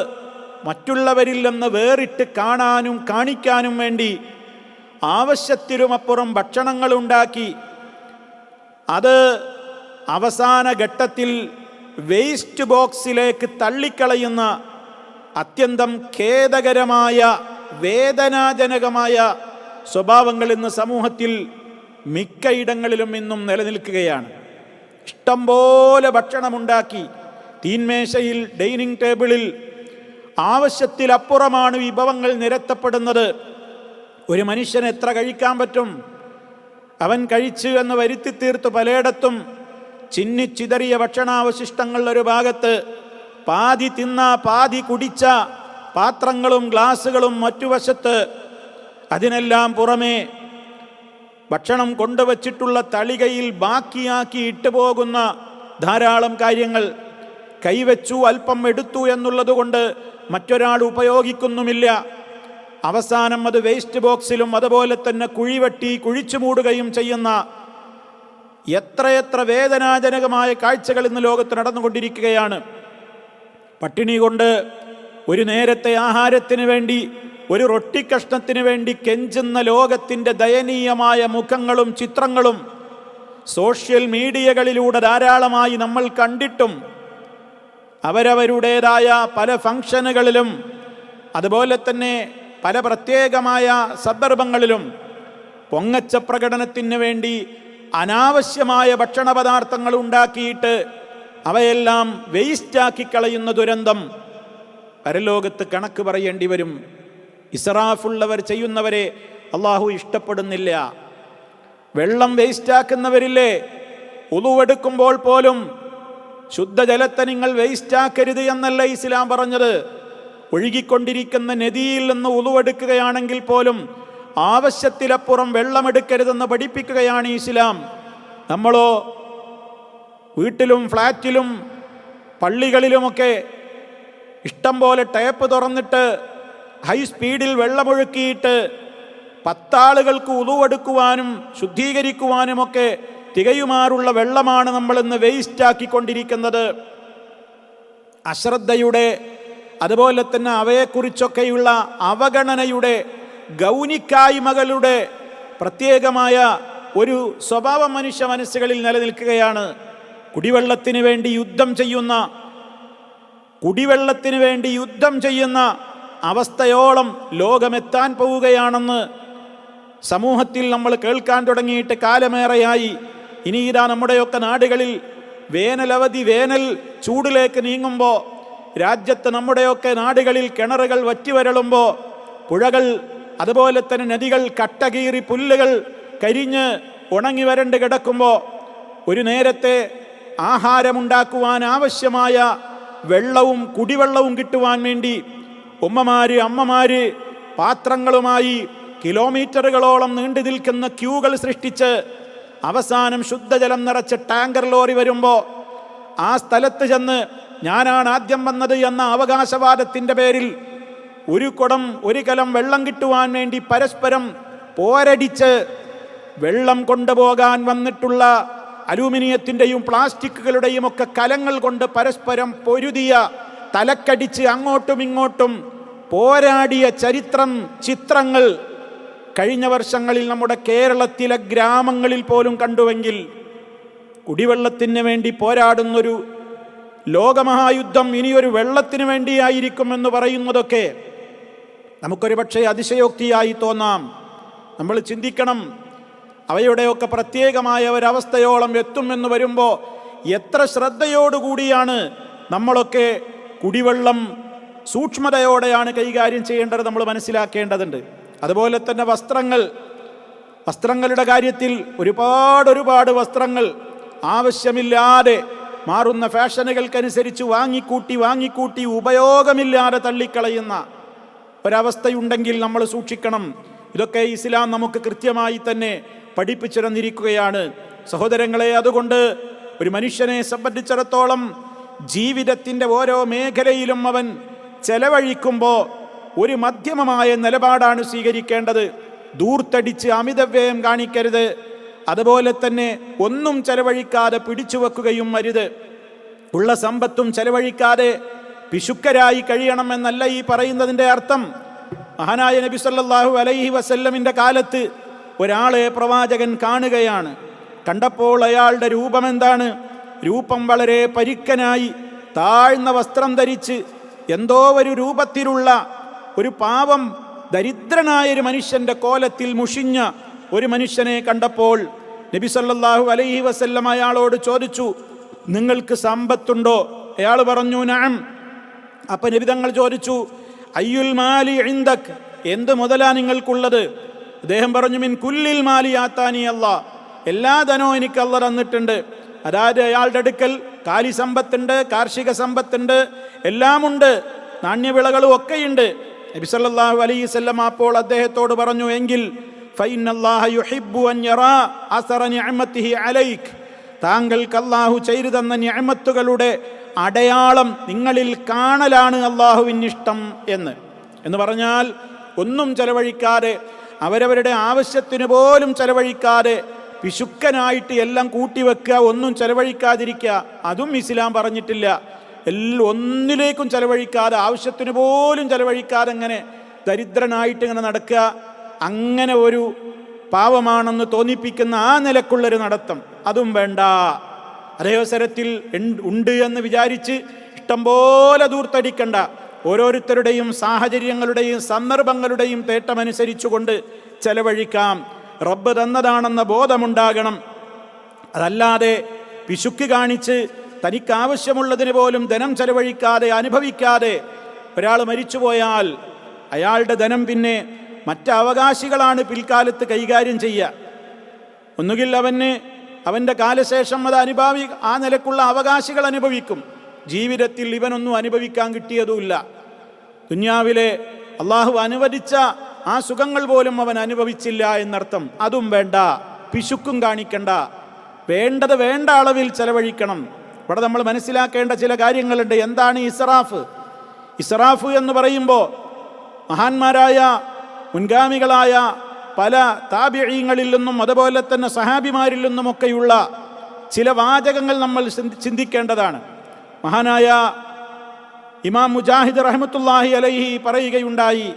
മറ്റുള്ളവരിൽ നിന്ന് വേറിട്ട് കാണാനും കാണിക്കാനും വേണ്ടി ആവശ്യത്തിനുമപ്പുറം ഭക്ഷണങ്ങളുണ്ടാക്കി അത് അവസാന ഘട്ടത്തിൽ വേസ്റ്റ് ബോക്സിലേക്ക് തള്ളിക്കളയുന്ന അത്യന്തം ഖേദകരമായ, വേദനാജനകമായ സ്വഭാവങ്ങൾ ഇന്ന് സമൂഹത്തിൽ മിക്കയിടങ്ങളിലും ഇന്നും നിലനിൽക്കുകയാണ്. ഇഷ്ടം പോലെ ഭക്ഷണമുണ്ടാക്കി തീന്മേശയിൽ, ഡൈനിങ് ടേബിളിൽ ആവശ്യത്തിലപ്പുറമാണ് വിഭവങ്ങൾ നിരത്തപ്പെടുന്നത്. ഒരു മനുഷ്യന് എത്ര കഴിക്കാൻ പറ്റും? അവൻ കഴിച്ചു എന്ന് വരുത്തി തീർത്ത് പലയിടത്തും ചിന്നിച്ചിതറിയ ഭക്ഷണാവശിഷ്ടങ്ങൾ ഒരു ഭാഗത്ത്, പാതി തിന്ന പാതി കുടിച്ച പാത്രങ്ങളും ഗ്ലാസുകളും മറ്റു വശത്ത്. അതിനെല്ലാം പുറമേ ഭക്ഷണം കൊണ്ടുവച്ചിട്ടുള്ള തളികയിൽ ബാക്കിയാക്കി ഇട്ടുപോകുന്ന ധാരാളം കാര്യങ്ങൾ. കൈവച്ചു അല്പം എടുത്തു എന്നുള്ളത് കൊണ്ട് മറ്റൊരാൾ ഉപയോഗിക്കുന്നുമില്ല. അവസാനം അത് വേസ്റ്റ് ബോക്സിലും അതുപോലെ തന്നെ കുഴിവെട്ടി കുഴിച്ചു മൂടുകയും ചെയ്യുന്ന എത്രയെത്ര വേദനാജനകമായ കാഴ്ചകൾ ഇന്ന് ലോകത്ത് നടന്നുകൊണ്ടിരിക്കുകയാണ്. പട്ടിണി കൊണ്ട് ഒരു നേരത്തെ ആഹാരത്തിന് വേണ്ടി, ഒരു റൊട്ടിക്കഷ്ണത്തിന് വേണ്ടി കെഞ്ചുന്ന ലോകത്തിൻ്റെ ദയനീയമായ മുഖങ്ങളും ചിത്രങ്ങളും സോഷ്യൽ മീഡിയകളിലൂടെ ധാരാളമായി നമ്മൾ കണ്ടിട്ടും അവരവരുടേതായ പല ഫംഗ്ഷനുകളിലും അതുപോലെ തന്നെ പല പ്രത്യേകമായ സന്ദർഭങ്ങളിലും പൊങ്ങച്ച പ്രകടനത്തിന് വേണ്ടി അനാവശ്യമായ ഭക്ഷണ പദാർത്ഥങ്ങൾ ഉണ്ടാക്കിയിട്ട് അവയെല്ലാം വേസ്റ്റാക്കി കളയുന്ന ദുരന്തം പരലോകത്ത് കണക്ക് പറയേണ്ടി വരും. ഇസ്റാഫുള്ളവർ ചെയ്യുന്നവരെ അള്ളാഹു ഇഷ്ടപ്പെടുന്നില്ല. വെള്ളം വേസ്റ്റാക്കുന്നവരില്ലേ, ഉളുവെടുക്കുമ്പോൾ പോലും ശുദ്ധജലത്തെ നിങ്ങൾ വേസ്റ്റാക്കരുത് എന്നല്ല ഇസ്ലാം പറഞ്ഞത്. ഒഴുകിക്കൊണ്ടിരിക്കുന്ന നദിയിൽ നിന്ന് ഉളുവെടുക്കുകയാണെങ്കിൽ പോലും ആവശ്യത്തിലപ്പുറം വെള്ളമെടുക്കരുതെന്ന് പഠിപ്പിക്കുകയാണ് ഇസ്ലാം. നമ്മളോ വീട്ടിലും ഫ്ലാറ്റിലും പള്ളികളിലുമൊക്കെ ഇഷ്ടം പോലെ ടാപ്പ് തുറന്നിട്ട് ഹൈ സ്പീഡിൽ വെള്ളമൊഴുക്കിയിട്ട് 10 ആളുകൾക്ക് ഉളുവെടുക്കുവാനും ശുദ്ധീകരിക്കുവാനുമൊക്കെ തികയുമാറുള്ള വെള്ളമാണ് നമ്മളിന്ന് വേസ്റ്റാക്കിക്കൊണ്ടിരിക്കുന്നത്. അശ്രദ്ധയുടെ അതുപോലെ തന്നെ അവയെക്കുറിച്ചൊക്കെയുള്ള അവഗണനയുടെ, ഗൗനിക്കായ്മകളുടെ പ്രത്യേകമായ ഒരു സ്വഭാവം മനുഷ്യ മനസ്സുകളിൽ നിലനിൽക്കുകയാണ്. കുടിവെള്ളത്തിന് വേണ്ടി യുദ്ധം ചെയ്യുന്ന അവസ്ഥയോളം ലോകമെത്താൻ പോവുകയാണെന്ന് സമൂഹത്തിൽ നമ്മൾ കേൾക്കാൻ തുടങ്ങിയിട്ട് കാലമേറെയായി. ഇനി ഇതാ നമ്മുടെയൊക്കെ നാടുകളിൽ വേനൽ ചൂടിലേക്ക് നീങ്ങുമ്പോൾ, രാജ്യത്ത് നമ്മുടെയൊക്കെ നാടുകളിൽ കിണറുകൾ വറ്റിവരളുമ്പോൾ, പുഴകൾ അതുപോലെ തന്നെ നദികൾ കട്ടകീറി പുല്ലുകൾ കരിഞ്ഞ് ഉണങ്ങി വരണ്ട് കിടക്കുമ്പോൾ, ഒരു നേരത്തെ ആഹാരമുണ്ടാക്കുവാൻ ആവശ്യമായ വെള്ളവും കുടിവെള്ളവും കിട്ടുവാൻ വേണ്ടി ഉമ്മമാര്, അമ്മമാര് പാത്രങ്ങളുമായി കിലോമീറ്ററുകളോളം നീണ്ടു നിൽക്കുന്ന ക്യൂകൾ സൃഷ്ടിച്ച് അവസാനം ശുദ്ധജലം നിറച്ച് ടാങ്കർ ലോറി വരുമ്പോൾ ആ സ്ഥലത്ത് ചെന്ന് ഞാനാണ് ആദ്യം വന്നത് എന്ന അവകാശവാദത്തിൻ്റെ പേരിൽ ഒരു കലം വെള്ളം കിട്ടുവാൻ വേണ്ടി പരസ്പരം പോരടിച്ച് വെള്ളം കൊണ്ടുപോകാൻ വന്നിട്ടുള്ള അലൂമിനിയത്തിൻ്റെയും പ്ലാസ്റ്റിക്കുകളുടെയും ഒക്കെ കലങ്ങൾ കൊണ്ട് പരസ്പരം പൊരുതിയ, തലക്കടിച്ച് അങ്ങോട്ടും ഇങ്ങോട്ടും പോരാടിയ ചിത്രങ്ങൾ കഴിഞ്ഞ വർഷങ്ങളിൽ നമ്മുടെ കേരളത്തിലെ ഗ്രാമങ്ങളിൽ പോലും കണ്ടുവെങ്കിൽ, കുടിവെള്ളത്തിന് വേണ്ടി പോരാടുന്നൊരു ലോകമഹായുദ്ധം ഇനിയൊരു വെള്ളത്തിന് വേണ്ടിയായിരിക്കുമെന്ന് പറയുന്നതൊക്കെ നമുക്കൊരു പക്ഷേ അതിശയോക്തിയായി തോന്നാം. നമ്മൾ ചിന്തിക്കണം, അവയുടെയൊക്കെ പ്രത്യേകമായ ഒരവസ്ഥയോളം എത്തുമെന്ന് വരുമ്പോൾ എത്ര ശ്രദ്ധയോടുകൂടിയാണ് നമ്മളൊക്കെ കുടിവെള്ളം സൂക്ഷ്മതയോടെയാണ് കൈകാര്യം ചെയ്യേണ്ടത്, നമ്മൾ മനസ്സിലാക്കേണ്ടതുണ്ട്. അതുപോലെ തന്നെ വസ്ത്രങ്ങളുടെ കാര്യത്തിൽ ഒരുപാട് വസ്ത്രങ്ങൾ ആവശ്യമില്ലാതെ മാറുന്ന ഫാഷനുകൾക്കനുസരിച്ച് വാങ്ങിക്കൂട്ടി ഉപയോഗമില്ലാതെ തള്ളിക്കളയുന്ന ഒരവസ്ഥയുണ്ടെങ്കിൽ നമ്മൾ സൂക്ഷിക്കണം. ഇതൊക്കെ ഇസ്ലാം നമുക്ക് കൃത്യമായി തന്നെ പഠിപ്പിച്ചു തന്നിരിക്കുകയാണ് സഹോദരങ്ങളെ. അതുകൊണ്ട് ഒരു മനുഷ്യനെ സംബന്ധിച്ചിടത്തോളം ജീവിതത്തിൻ്റെ ഓരോ മേഖലയിലും അവൻ ചെലവഴിക്കുമ്പോൾ ഒരു മധ്യമമായ നിലപാടാണ് സ്വീകരിക്കേണ്ടത്. ദൂർത്തടിച്ച് അമിതവ്യയം കാണിക്കരുത്. അതുപോലെ തന്നെ ഒന്നും ചെലവഴിക്കാതെ പിടിച്ചു വെക്കുകയും അരുത്. ഉള്ള സമ്പത്തും ചെലവഴിക്കാതെ പിശുക്കരായി കഴിയണമെന്നല്ല ഈ പറയുന്നതിൻ്റെ അർത്ഥം. മഹാനായ നബി സല്ലല്ലാഹു അലൈഹി വസല്ലമിൻ്റെ കാലത്ത് ഒരാളെ പ്രവാചകൻ കാണുകയാണ്. കണ്ടപ്പോൾ അയാളുടെ രൂപം എന്താണ്? രൂപം വളരെ പരുക്കനായി, താഴ്ന്ന വസ്ത്രം ധരിച്ച് എന്തോ ഒരു രൂപത്തിലുള്ള ഒരു പാവം ദരിദ്രനായൊരു മനുഷ്യൻ്റെ കോലത്തിൽ മുഷിഞ്ഞ ഒരു മനുഷ്യനെ കണ്ടപ്പോൾ നബി സല്ലല്ലാഹു അലൈഹി വസല്ലം അയാളോട് ചോദിച്ചു, നിങ്ങൾക്ക് സമ്പത്തുണ്ടോ? അയാൾ പറഞ്ഞു നഅം. അപ്പം നബി തങ്ങൾ ചോദിച്ചു, അയ്യുൽ മാലി ഇൻദക്, എന്ത് മുതലാ നിങ്ങൾക്കുള്ളത്? അദ്ദേഹം പറഞ്ഞു, മിൻ കുല്ലിൽ മാലി ആത്താനി അല്ലാഹ്, എല്ലാ ധനവും എനിക്ക് അല്ലാഹ് തന്നിട്ടുണ്ട്. അതായത് അയാളുടെ അടുക്കൽ കാലി സമ്പത്തുണ്ട്, കാർഷിക സമ്പത്തുണ്ട്, എല്ലാമുണ്ട്, നാണ്യവിളകളും ഒക്കെയുണ്ട്. നബി സല്ലല്ലാഹു അലൈഹി വസല്ലം അപ്പോൾ അദ്ദേഹത്തോട് പറഞ്ഞു, എങ്കിൽ ഫഇന്നല്ലാഹ യുഹിബ്ബു അൻ യറാ അസറ നിഅമതിഹി അലൈക്, താങ്കൾക്ക് അല്ലാഹു ചെയ്തു തന്ന നിഅമത്തുകളുടെ അടയാളം നിങ്ങളിൽ കാണലാണ് അല്ലാഹുവിന് ഇഷ്ടം എന്ന് പറഞ്ഞാൽ ഒന്നും ചെലവഴിക്കാതെ, അവരവരുടെ ആവശ്യത്തിന് പോലും ചെലവഴിക്കാതെ, പിശുക്കനായിട്ട് എല്ലാം കൂട്ടിവെക്കുക, ഒന്നും ചെലവഴിക്കാതിരിക്കുക, അതും ഇസ്ലാം പറഞ്ഞിട്ടില്ല. ഒന്നിലേക്കും ചെലവഴിക്കാതെ, ആവശ്യത്തിന് പോലും ചെലവഴിക്കാതെ ഇങ്ങനെ ദരിദ്രനായിട്ട് ഇങ്ങനെ നടക്കുക, അങ്ങനെ ഒരു പാവമാണെന്ന് തോന്നിപ്പിക്കുന്ന ആ നിലക്കുള്ളൊരു നടത്തം, അതും വേണ്ട. അതേ അവസരത്തിൽ ഉണ്ട് എന്ന് വിചാരിച്ച് ഇഷ്ടം പോലെ ദൂർത്തടിക്കണ്ട. ഓരോരുത്തരുടെയും സാഹചര്യങ്ങളുടെയും സന്ദർഭങ്ങളുടെയും തേട്ടമനുസരിച്ചുകൊണ്ട് ചെലവഴിക്കാം. റബ്ബ് തന്നതാണെന്ന ബോധമുണ്ടാകണം. അതല്ലാതെ പിശുക്ക് കാണിച്ച് തനിക്കാവശ്യമുള്ളതിന് പോലും ധനം ചെലവഴിക്കാതെ, അനുഭവിക്കാതെ ഒരാൾ മരിച്ചുപോയാൽ അയാളുടെ ധനം പിന്നെ മറ്റ് അവകാശികളാണ് പിൽക്കാലത്ത് കൈകാര്യം ചെയ്യുക. ഒന്നുകിൽ അവൻ്റെ കാലശേഷം അത് ആ നിലക്കുള്ള അവകാശികൾ അനുഭവിക്കും. ജീവിതത്തിൽ ഇവനൊന്നും അനുഭവിക്കാൻ കിട്ടിയതുമില്ല. ദുനിയാവിലെ അള്ളാഹു അനുവദിച്ച ആ സുഖങ്ങൾ പോലും അവൻ അനുഭവിച്ചില്ല എന്നർത്ഥം. അതും വേണ്ട, പിശുക്കും കാണിക്കണ്ട. വേണ്ടത് വേണ്ട അളവിൽ ചെലവഴിക്കണം. ഇവിടെ നമ്മൾ മനസ്സിലാക്കേണ്ട ചില കാര്യങ്ങളുണ്ട്. എന്താണ് ഇസ്റാഫ്? ഇസ്റാഫ് എന്ന് പറയുമ്പോൾ മഹാന്മാരായ മുൻഗാമികളായ പല താബിഈങ്ങളിൽ നിന്നും അതുപോലെ തന്നെ സഹാബിമാരിൽ നിന്നുമൊക്കെയുള്ള ചില വാചകങ്ങൾ നമ്മൾ ചിന്തിക്കേണ്ടതാണ്. മഹാനായ ഇമാം മുജാഹിദ് റഹ്മത്തുള്ളാഹി അലൈഹി പറയുകയുണ്ടായി,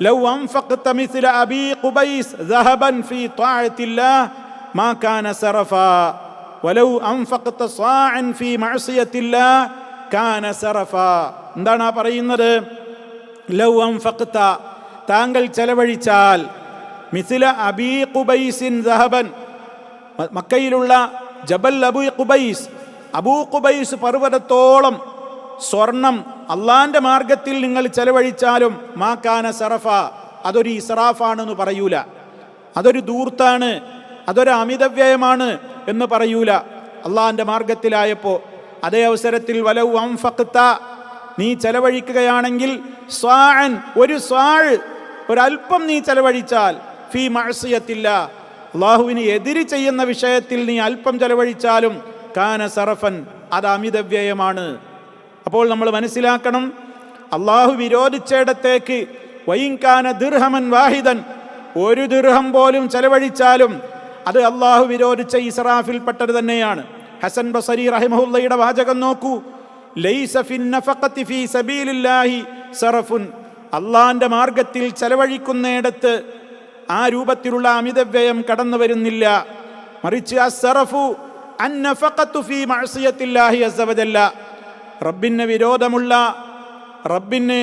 ലൗ അൻഫഖത മിസ്ല അബീ ഖുബൈസ് ദഹബൻ ഫീ ത്വാഅത്തില്ലാഹ് മാ കാന സറഫാ വലൗ അൻഫഖത സാഅൻ ഫീ മഅസിയത്തില്ലാഹ് കാന സറഫാ. എന്താണ് ആ പറയുന്നത്? ലൗ അൻഫഖത, താങ്കൾ ചെലവഴിച്ചാൽ, മിസ്ല അബീ ഖുബൈസിൻ ദഹബൻ, മക്കയിലുള്ള ജബൽ അബൂ ഖുബൈസ്, അബൂ ഖുബൈസ് പർവ്വതത്തോളം സ്വർണം അള്ളാന്റെ മാർഗത്തിൽ നിങ്ങൾ ചെലവഴിച്ചാലും മാ കാന സറഫ, അതൊരു ഇസ്റാഫാണെന്ന് പറയൂല, അതൊരു ദൂർത്താണ്, അതൊരു അമിതവ്യയമാണ് എന്ന് പറയൂല. അള്ളാന്റെ മാർഗത്തിലായപ്പോൾ അതേ അവസരത്തിൽ വലൗ അൻഫഖത, നീ ചെലവഴിക്കുകയാണെങ്കിൽ സ്വാഅൻ, ഒരു സ്വാഴ്, ഒരൽപ്പം നീ ചെലവഴിച്ചാൽ, ഫീ മഅസിയത്തില്ല, അള്ളാഹുവിന് എതിര് ചെയ്യുന്ന വിഷയത്തിൽ നീ അല്പം ചെലവഴിച്ചാലും കാന സറഫൻ, അത് അമിതവ്യയമാണ്. അപ്പോൾ നമ്മൾ മനസ്സിലാക്കണം, അള്ളാഹു വിരോധിച്ചിടത്തേക്ക് വൈൻ കാന ദിർഹമൻ വാഹിദൻ, ഒരു ദിർഹം പോലും ചെലവഴിച്ചാലും അത് അള്ളാഹു വിരോധിച്ച ഇസ്റാഫിൽപ്പെട്ടത് തന്നെയാണ്. ഹസൻ ബസരി റഹിമഹുല്ലയുടെ വാചകം നോക്കൂ, ലൈസ ഫിൻ നഫഖതി ഫീ സബീലില്ലാഹി സറഫുൻ, അള്ളാന്റെ മാർഗത്തിൽ ചെലവഴിക്കുന്നിടത്ത് ആ രൂപത്തിലുള്ള അമിതവ്യയം കടന്നു വരുന്നില്ല. മറിച്ച് അസ്സറഫു അന്നഫഖതു ഫീ മഅസിയത്തില്ലാഹി അസ്സ വജല്ല, റബ്ബിന് വിരോധമുള്ള, റബ്ബിന്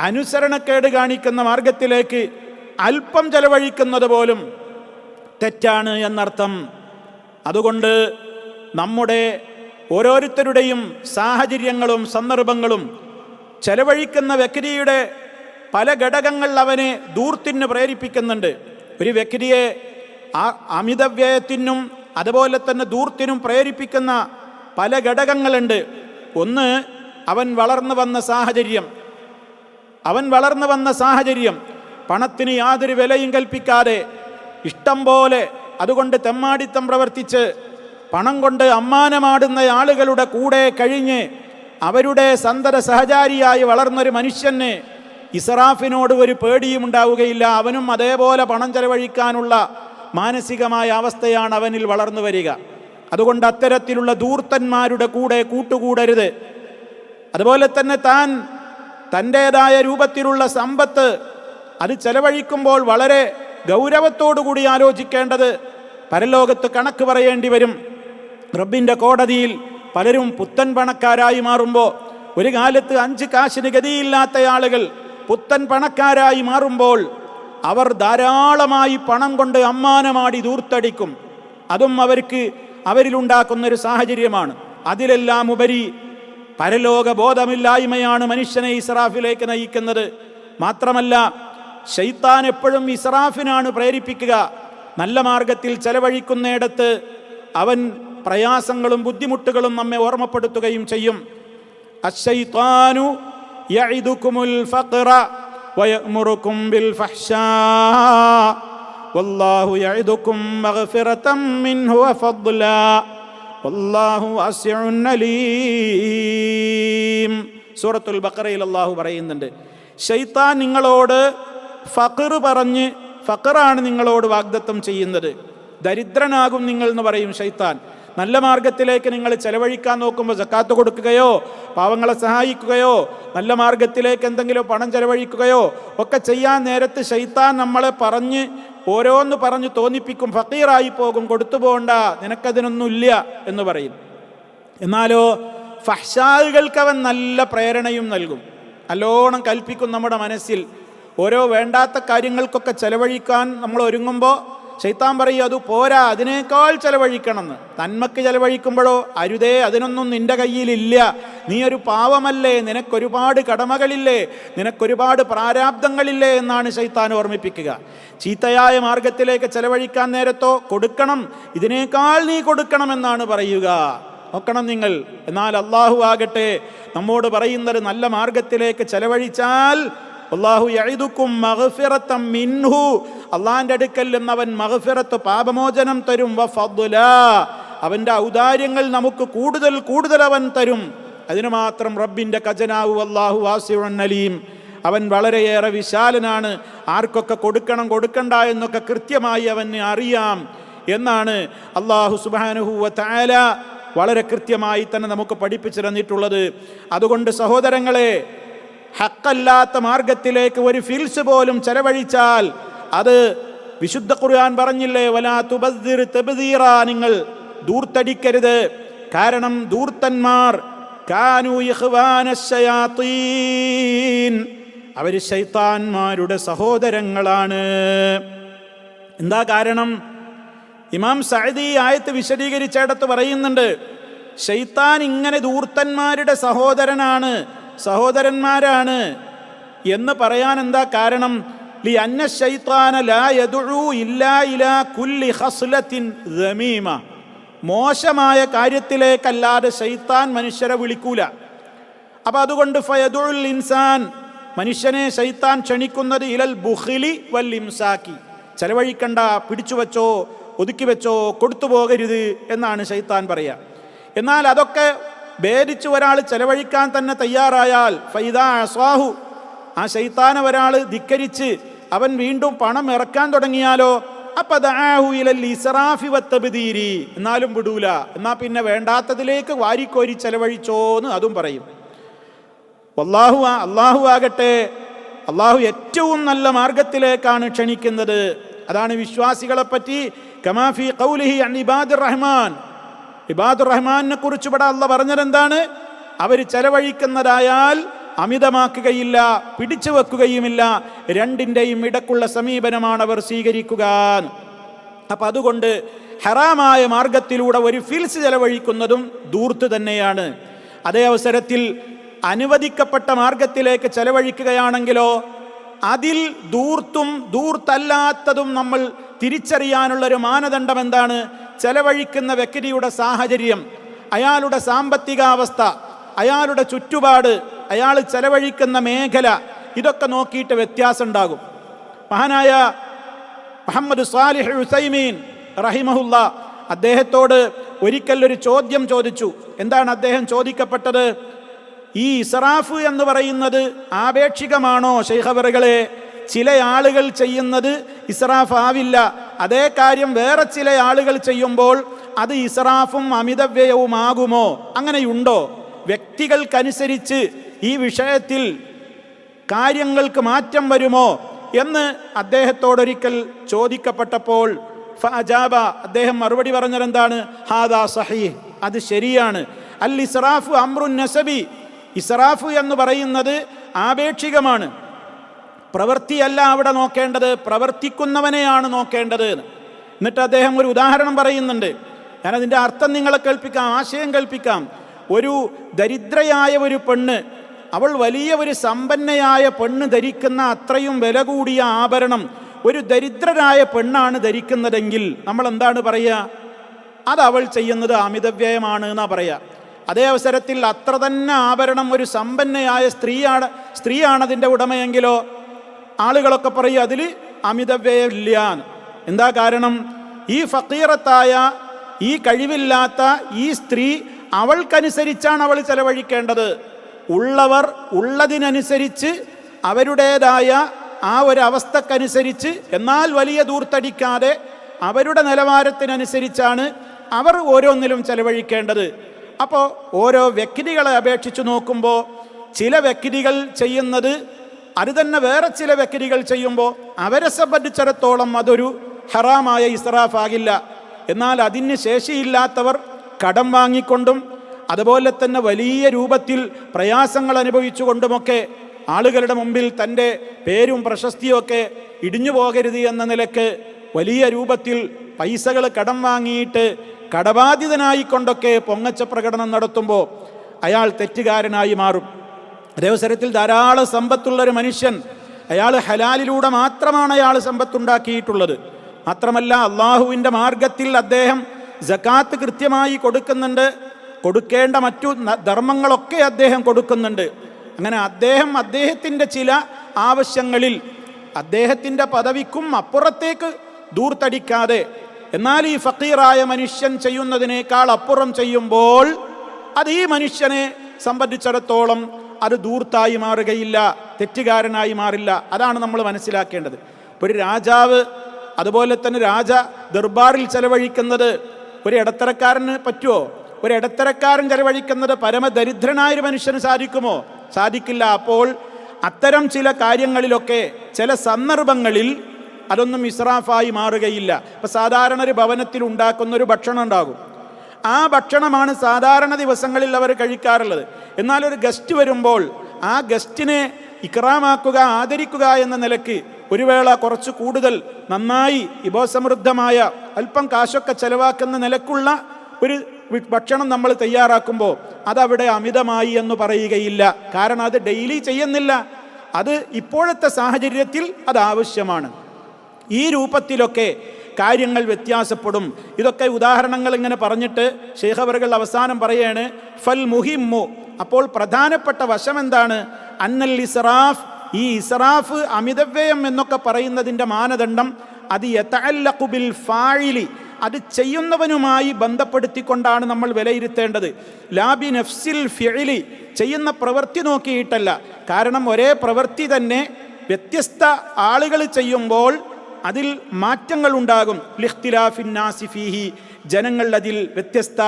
അനുസരണക്കേട് കാണിക്കുന്ന മാർഗത്തിലേക്ക് അല്പം ചെലവഴിക്കുന്നത് പോലും തെറ്റാണ് എന്നർത്ഥം. അതുകൊണ്ട് നമ്മുടെ ഓരോരുത്തരുടെയും സാഹചര്യങ്ങളും സന്ദർഭങ്ങളും ചെലവഴിക്കുന്ന വ്യക്തിയുടെ പല ഘടകങ്ങൾ അവനെ ധൂർത്തിന് പ്രേരിപ്പിക്കുന്നുണ്ട്. ഒരു വ്യക്തിയെ അമിതവ്യയത്തിനും അതുപോലെ തന്നെ ധൂർത്തിനും പ്രേരിപ്പിക്കുന്ന പല ഘടകങ്ങളുണ്ട്. ഒന്ന്, അവൻ വളർന്നു വന്ന സാഹചര്യം, പണത്തിന് യാതൊരു വിലയും കൽപ്പിക്കാതെ ഇഷ്ടം പോലെ അതുകൊണ്ട് തെമ്മാടിത്തം പ്രവർത്തിച്ച് പണം കൊണ്ട് അമ്മാനമാടുന്ന ആളുകളുടെ കൂടെ കഴിഞ്ഞ് അവരുടെ സന്തത സഹചാരിയായി വളർന്നൊരു മനുഷ്യന് ഇസ്റാഫിനോട് ഒരു പേടിയും ഉണ്ടാവുകയില്ല. അവനും അതേപോലെ പണം ചെലവഴിക്കാനുള്ള മാനസികമായ അവസ്ഥയാണ് അവനിൽ വളർന്നു വരിക. അതുകൊണ്ട് അത്തരത്തിലുള്ള ധൂർത്തന്മാരുടെ കൂടെ കൂട്ടുകൂടരുത്. അതുപോലെ തന്നെ താൻ തൻ്റേതായ രൂപത്തിലുള്ള സമ്പത്ത് അത് ചെലവഴിക്കുമ്പോൾ വളരെ ഗൗരവത്തോടുകൂടി ആലോചിക്കേണ്ടത്. പരലോകത്ത് കണക്ക് പറയേണ്ടി വരും. റബ്ബിൻ്റെ കോടതിയിൽ പലരും പുത്തൻ പണക്കാരായി മാറുമ്പോൾ, ഒരു കാലത്ത് 5 കാശിന് ഗതിയില്ലാത്ത ആളുകൾ പുത്തൻ പണക്കാരായി മാറുമ്പോൾ അവർ ധാരാളമായി പണം കൊണ്ട് അമ്മാനമാടി ധൂർത്തടിക്കും. അതും അവരിലുണ്ടാക്കുന്നൊരു സാഹചര്യമാണ്. അതിലെല്ലാം ഉപരി പരലോക ബോധമില്ലായ്മയാണ് മനുഷ്യനെ ഇസ്രാഫിലേക്ക് നയിക്കുന്നത്. മാത്രമല്ല, ശൈത്താൻ എപ്പോഴും ഇസ്രാഫിനാണ് പ്രേരിപ്പിക്കുക. നല്ല മാർഗത്തിൽ ചെലവഴിക്കുന്നിടത്ത് അവൻ പ്രയാസങ്ങളും ബുദ്ധിമുട്ടുകളും നമ്മെ ഓർമ്മപ്പെടുത്തുകയും ചെയ്യും. അശ്ശൈത്വാനു യഇദുകുമുൽ ഫഖറ വയഅ്മുറുകും ബിൽ ഫഹ്ശാ വല്ലാഹു യഇദുകും മഗ്ഫിറതൻ മിൻഹു വഫദ്ലാ വല്ലാഹു വാസിഉൻ അലീം. സൂറത്തുൽ ബഖറയിൽ അല്ലാഹു പറയുന്നുണ്ട്, ശൈത്താൻ നിങ്ങളോട് ഫഖർ പറഞ്ഞ്, ഫഖറാണ് നിങ്ങളോട് വാഗ്ദത്തം ചെയ്യുന്നത്. ദരിദ്രനാകും നിങ്ങൾ എന്ന് പറയും ശൈത്താൻ. നല്ല മാർഗത്തിലേക്ക് നിങ്ങൾ ചെലവഴിക്കാൻ നോക്കുമ്പോൾ സക്കാത്ത് കൊടുക്കുകയോ പാവങ്ങളെ സഹായിക്കുകയോ നല്ല മാർഗത്തിലേക്ക് എന്തെങ്കിലും പണം ചെലവഴിക്കുകയോ ഒക്കെ ചെയ്യാൻ നേരത്ത് ശൈത്താൻ നമ്മളെ ഓരോന്ന് പറഞ്ഞ് തോന്നിപ്പിക്കും. ഫക്കീറായി പോകും, കൊടുത്തു പോകണ്ട, നിനക്കതിനൊന്നുമില്ല എന്ന് പറയും. എന്നാലോ ഫഹ്ശാകൾക്ക് അവൻ നല്ല പ്രേരണയും നൽകും, നല്ലോണം കൽപ്പിക്കും. നമ്മുടെ മനസ്സിൽ ഓരോ വേണ്ടാത്ത കാര്യങ്ങൾക്കൊക്കെ ചെലവഴിക്കാൻ നമ്മൾ ഒരുങ്ങുമ്പോൾ ശൈത്താൻ പറയും അത് പോരാ, അതിനേക്കാൾ ചെലവഴിക്കണമെന്ന്. നന്മക്ക് ചെലവഴിക്കുമ്പോഴോ അരുതേ, അതിനൊന്നും നിന്റെ കയ്യിലില്ല, നീ ഒരു പാവമല്ലേ, നിനക്കൊരുപാട് കടമകളില്ലേ, നിനക്കൊരുപാട് പ്രാരാബ്ദങ്ങളില്ലേ എന്നാണ് ശൈത്താൻ ഓർമ്മിപ്പിക്കുക. ചീത്തയായ മാർഗത്തിലേക്ക് ചെലവഴിക്കാൻ നേരത്തോ കൊടുക്കണം, ഇതിനേക്കാൾ നീ കൊടുക്കണമെന്നാണ് പറയുക. നോക്കണം നിങ്ങൾ. എന്നാൽ അള്ളാഹു ആകട്ടെ നമ്മോട് പറയുന്നത് നല്ല മാർഗത്തിലേക്ക് ചെലവഴിച്ചാൽ അല്ലാഹു യഇദുകും മഗ്ഫിറതൻ മിൻഹു, അള്ളാന്റെ അടുക്കൽ നിന്നവൻ മഗ്ഫിറത്ത് പാപമോചനം തരും, വഫദ്ലാ, അവന്റെ ഔദാര്യങ്ങൾ നമുക്ക് കൂടുതൽ അവൻ തരും. അതിനു മാത്രം റബ്ബിന്റെ ഖജനാവു അല്ലാഹു വാസിഉൻ അലീം, അവൻ വളരെയേറെ വിശാലനാണ്. ആർക്കൊക്കെ കൊടുക്കണം കൊടുക്കണ്ട എന്നൊക്കെ കൃത്യമായി അവന് അറിയാം എന്നാണ് അല്ലാഹു സുബ്ഹാനഹു വ തആല വളരെ കൃത്യമായി തന്നെ നമുക്ക് പഠിപ്പിച്ചു തന്നിട്ടുള്ളത്. അതുകൊണ്ട് സഹോദരങ്ങളെ, ഹക്കല്ലാത്ത മാർഗത്തിലേക്ക് ഒരു ഫിൽസ് പോലും ചെലവഴിച്ചാൽ അത് വിശുദ്ധ ഖുർആൻ പറഞ്ഞില്ലേ, വലാ തുബസ്സിർ തബ്ദീറ, നിങ്ങൾ ദൂർത്തടിക്കരുത്. കാരണം ദൂർത്തന്മാർ കാനൂ ഇഖ്വാനശ്ശയാത്തീൻ, അവർ ശൈത്താന്മാരുടെ സഹോദരങ്ങളാണ്. എന്താ കാരണം? ഇമാം സഅദി ആയത്ത് വിശദീകരിച്ചിടത്ത് പറയുന്നുണ്ട്, ശൈത്താൻ ഇങ്ങനെ ദൂർത്തന്മാരുടെ സഹോദരന്മാരാണ് എന്ന് പറയാൻ എന്താ കാരണം? ലിഅന്ന ശൈത്താന ലാ യദ്ഉ ഇല്ലാ ഇലാ കുല്ലി ഖസ്ലത്തിൻ ദമീമ, മോശമായ കാര്യത്തിലേക്കല്ലാതെ ശൈത്താൻ മനുഷ്യരെ വിളിക്കൂല. അപ്പം അതുകൊണ്ട് ഫയദുൽ ഇൻസാൻ, മനുഷ്യനെ ശൈത്താൻ ക്ഷണിക്കുന്നത് ഇലൽ ബുഖിലി വൽ ഇംസാക്കി, ചെലവഴിക്കണ്ട, പിടിച്ചു വെച്ചോ, ഒതുക്കി വെച്ചോ, കൊടുത്തു പോകരുത് എന്നാണ് ശൈത്താൻ പറയുക. എന്നാൽ അതൊക്കെ ഭേദിച്ച് ഒരാൾ ചെലവഴിക്കാൻ തന്നെ തയ്യാറായാൽ ഫൈദാ അസ്വാഹു, ആ ശൈത്താനെ ഒരാൾ ധിക്കരിച്ച് അവൻ വീണ്ടും പണം ഇറക്കാൻ തുടങ്ങിയാലോ അപ്പം ദഅാഹു ഇലൽ ഇസ്റാഫി വത്തബ്ദീരി, എന്നാലും വിടൂല, എന്നാ പിന്നെ വേണ്ടാത്തതിലേക്ക് വാരിക്കോരി ചെലവഴിച്ചോന്ന് അതും പറയും. അള്ളാഹു ആകട്ടെ, അള്ളാഹു ഏറ്റവും നല്ല മാർഗത്തിലേക്കാണ് ക്ഷണിക്കുന്നത്. അതാണ് വിശ്വാസികളെ പറ്റി കമാഫി ഖൗലിഹി അൻ ഇബാദുർ റഹ്മാൻ, ഇബാദുർ റഹ്മാനെ കുറിച്ച് ഇവിടെ അള്ളാഹ് പറഞ്ഞതെന്താണ്? അവർ ചെലവഴിക്കുന്നതായാൽ അമിതമാക്കുകയില്ല, പിടിച്ചു വെക്കുകയുമില്ല, രണ്ടിൻ്റെയും ഇടക്കുള്ള സമീപനമാണ് അവർ സ്വീകരിക്കുക. അപ്പം അതുകൊണ്ട് ഹറാമായ മാർഗത്തിലൂടെ ഒരു ഫിൽസ് ചെലവഴിക്കുന്നതും ദൂർത്ത് തന്നെയാണ്. അതേ അവസരത്തിൽ അനുവദിക്കപ്പെട്ട മാർഗത്തിലേക്ക് ചെലവഴിക്കുകയാണെങ്കിലോ അതിൽ ദൂർത്തും ദൂർത്തല്ലാത്തതും നമ്മൾ തിരിച്ചറിയാനുള്ളൊരു മാനദണ്ഡം എന്താണ്? ചെലവഴിക്കുന്ന വ്യക്തിയുടെ സാഹചര്യം, അയാളുടെ സാമ്പത്തികാവസ്ഥ, അയാളുടെ ചുറ്റുപാട്, അയാൾ ചെലവഴിക്കുന്ന മേഖല, ഇതൊക്കെ നോക്കിയിട്ട് വ്യത്യാസം ഉണ്ടാകും. മഹാനായ മുഹമ്മദ് സാലിഹ് ഉസൈമീൻ റഹിമഹുല്ല അദ്ദേഹത്തോട് ഒരിക്കൽ ഒരു ചോദ്യം ചോദിച്ചു. എന്താണ് അദ്ദേഹം ചോദിക്കപ്പെട്ടത്? ഈ ഇസ്റാഫ് എന്ന് പറയുന്നത് ആപേക്ഷികമാണോ ശൈഖവറുകളെ? ചില ആളുകൾ ചെയ്യുന്നത് ഇസ്റാഫ് ആവില്ല, അതേ കാര്യം വേറെ ചില ആളുകൾ ചെയ്യുമ്പോൾ അത് ഇസ്റാഫും അമിതവ്യയവുമാകുമോ? അങ്ങനെയുണ്ടോ? വ്യക്തികൾക്കനുസരിച്ച് ഈ വിഷയത്തിൽ കാര്യങ്ങൾക്ക് മാറ്റം വരുമോ എന്ന് അദ്ദേഹത്തോടൊരിക്കൽ ചോദിക്കപ്പെട്ടപ്പോൾ ഫഅജാബ, അദ്ദേഹം മറുപടി പറഞ്ഞതെന്താണ്? ഹാദാ സഹീഹ്, അത് ശരിയാണ്. അൽ ഇസ്റാഫു അംറുൻ നസബി, ഇസ്റാഫ് എന്ന് പറയുന്നത് ആപേക്ഷികമാണ്. പ്രവൃത്തിയല്ല അവിടെ നോക്കേണ്ടത്, പ്രവർത്തിക്കുന്നവനെയാണ് നോക്കേണ്ടത്. എന്നിട്ട് അദ്ദേഹം ഒരു ഉദാഹരണം പറയുന്നുണ്ട്. ഞാനതിൻ്റെ അർത്ഥം നിങ്ങളെ കേൾപ്പിക്കാം, ആശയം കേൾപ്പിക്കാം. ഒരു ദരിദ്രയായ ഒരു പെണ്ണ്, അവൾ വലിയ ഒരു സമ്പന്നയായ പെണ്ണ് ധരിക്കുന്ന അത്രയും വില കൂടിയ ആഭരണം ഒരു ദരിദ്രരായ പെണ്ണാണ് ധരിക്കുന്നതെങ്കിൽ നമ്മൾ എന്താണ് പറയുക? അത് അവൾ ചെയ്യുന്നത് അമിതവ്യയമാണ് എന്നാ പറയുക. അതേ അവസരത്തിൽ അത്ര തന്നെ ആഭരണം ഒരു സമ്പന്നയായ സ്ത്രീയാണ് അതിൻ്റെ ഉടമയെങ്കിലോ ആളുകളൊക്കെ പറയും അതിൽ അമിതവ്യയമില്ല. എന്താ കാരണം? ഈ ഫക്കീറത്തായ, ഈ കഴിവില്ലാത്ത ഈ സ്ത്രീ അവൾക്കനുസരിച്ചാണ് അവൾ ചെലവഴിക്കേണ്ടത്. ഉള്ളവർ ഉള്ളതിനനുസരിച്ച് അവരുടേതായ ആ ഒരു അവസ്ഥക്കനുസരിച്ച്, എന്നാൽ വലിയ ദൂർത്തടിക്കാതെ അവരുടെ നിലവാരത്തിനനുസരിച്ചാണ് അവർ ഓരോന്നിലും ചെലവഴിക്കേണ്ടത്. അപ്പോൾ ഓരോ വ്യക്തികളെ അപേക്ഷിച്ച് നോക്കുമ്പോൾ ചില വ്യക്തികൾ ചെയ്യുന്നത് അത് തന്നെ വേറെ ചില വ്യക്തികൾ ചെയ്യുമ്പോൾ അവരെ സംബന്ധിച്ചിടത്തോളം അതൊരു ഹറാമായ ഇസ്രാഫാകില്ല. എന്നാൽ അതിന് ശേഷിയില്ലാത്തവർ കടം വാങ്ങിക്കൊണ്ടും അതുപോലെ തന്നെ വലിയ രൂപത്തിൽ പ്രയാസങ്ങൾ അനുഭവിച്ചുകൊണ്ടുമൊക്കെ ആളുകളുടെ മുമ്പിൽ തൻ്റെ പേരും പ്രശസ്തിയും ഒക്കെ ഇടിഞ്ഞു പോകരുത് എന്ന നിലക്ക് വലിയ രൂപത്തിൽ പൈസകൾ കടം വാങ്ങിയിട്ട് കടബാധിതനായിക്കൊണ്ടൊക്കെ പൊങ്ങച്ച പ്രകടനം നടത്തുമ്പോൾ അയാൾ തെറ്റുകാരനായി മാറും. അതേവസരത്തിൽ ധാരാളം സമ്പത്തുള്ളൊരു മനുഷ്യൻ, അയാൾ ഹലാലിലൂടെ മാത്രമാണ് അയാൾ സമ്പത്തുണ്ടാക്കിയിട്ടുള്ളത്. മാത്രമല്ല അള്ളാഹുവിൻ്റെ മാർഗത്തിൽ അദ്ദേഹം സകാത്ത് കൃത്യമായി കൊടുക്കുന്നുണ്ട്, കൊടുക്കേണ്ട മറ്റു ധർമ്മങ്ങളൊക്കെ അദ്ദേഹം കൊടുക്കുന്നുണ്ട്. അങ്ങനെ അദ്ദേഹത്തിൻ്റെ ചില ആവശ്യങ്ങളിൽ അദ്ദേഹത്തിൻ്റെ പദവിക്കും അപ്പുറത്തേക്ക് ദൂർത്തടിക്കാതെ, എന്നാൽ ഈ ഫക്കീറായ മനുഷ്യൻ ചെയ്യുന്നതിനേക്കാൾ അപ്പുറം ചെയ്യുമ്പോൾ അത് ഈ മനുഷ്യനെ സംബന്ധിച്ചിടത്തോളം അത് ദൂർത്തായി മാറുകയില്ല, തെറ്റുകാരനായി മാറില്ല. അതാണ് നമ്മൾ മനസ്സിലാക്കേണ്ടത്. ഒരു രാജാവ് അതുപോലെ തന്നെ രാജ ദർബാറിൽ ചെലവഴിക്കുന്നത് ഒരു ഇടത്തരക്കാരന് പറ്റുമോ? ഒരു ഇടത്തരക്കാരൻ ചെലവഴിക്കുന്നത് പരമദരിദ്രനായൊരു മനുഷ്യന് സാധിക്കുമോ? സാധിക്കില്ല. അപ്പോൾ അത്തരം ചില കാര്യങ്ങളിലൊക്കെ ചില സന്ദർഭങ്ങളിൽ അതൊന്നും ഇസ്രാഫായി മാറുകയില്ല. ഇപ്പം സാധാരണ ഒരു ഭവനത്തിൽ ഉണ്ടാക്കുന്നൊരു ഭക്ഷണം ഉണ്ടാകും. ആ ഭക്ഷണമാണ് സാധാരണ ദിവസങ്ങളിൽ അവർ കഴിക്കാറുള്ളത്. എന്നാൽ ഒരു ഗസ്റ്റ് വരുമ്പോൾ ആ ഗസ്റ്റിനെ ഇക്റാമാക്കുക, ആദരിക്കുക എന്ന നിലയ്ക്ക് ഒരു വേള കുറച്ച് കൂടുതൽ നന്നായി വിഭവസമൃദ്ധമായ അല്പം കാശൊക്കെ ചെലവാക്കുന്ന നിലക്കുള്ള ഒരു ഭക്ഷണം നമ്മൾ തയ്യാറാക്കുമ്പോൾ അതവിടെ അമിതമായി എന്ന് പറയുകയില്ല. കാരണം അത് ഡെയിലി ചെയ്യുന്നില്ല, അത് ഇപ്പോഴത്തെ സാഹചര്യത്തിൽ അത് ആവശ്യമാണ്. ഈ രൂപത്തിലൊക്കെ കാര്യങ്ങൾ വ്യത്യാസപ്പെടും. ഇതൊക്കെ ഉദാഹരണങ്ങൾ ഇങ്ങനെ പറഞ്ഞിട്ട് ശൈഖ് അവറുകൾ അവസാനം പറയാണ് ഫൽ മുഹിമ്മു, അപ്പോൾ പ്രധാനപ്പെട്ട വശം എന്താണ്? അന്നൽ ഇസ്റാഫ്, ഈ ഇസ്റാഫ് അമിതവ്യയം എന്നൊക്കെ പറയുന്നതിൻ്റെ മാനദണ്ഡം അത് യതഅല്ലഖു ബിൽ ഫാഇലി, അത് ചെയ്യുന്നവനുമായി ബന്ധപ്പെടുത്തിക്കൊണ്ടാണ് നമ്മൾ വിലയിരുത്തേണ്ടത്. ലാബി നഫ്സിൽ ഫിഇലി, ചെയ്യുന്ന പ്രവൃത്തി നോക്കിയിട്ടല്ല. കാരണം ഒരേ പ്രവൃത്തി തന്നെ വ്യത്യസ്ത ആളുകൾ ചെയ്യുമ്പോൾ അതിൽ മാറ്റങ്ങൾ ഉണ്ടാകും. ലിഖ്തിലാഫിൻ നാസി ഫീഹി, ജനങ്ങൾ അതിൽ വ്യത്യസ്ത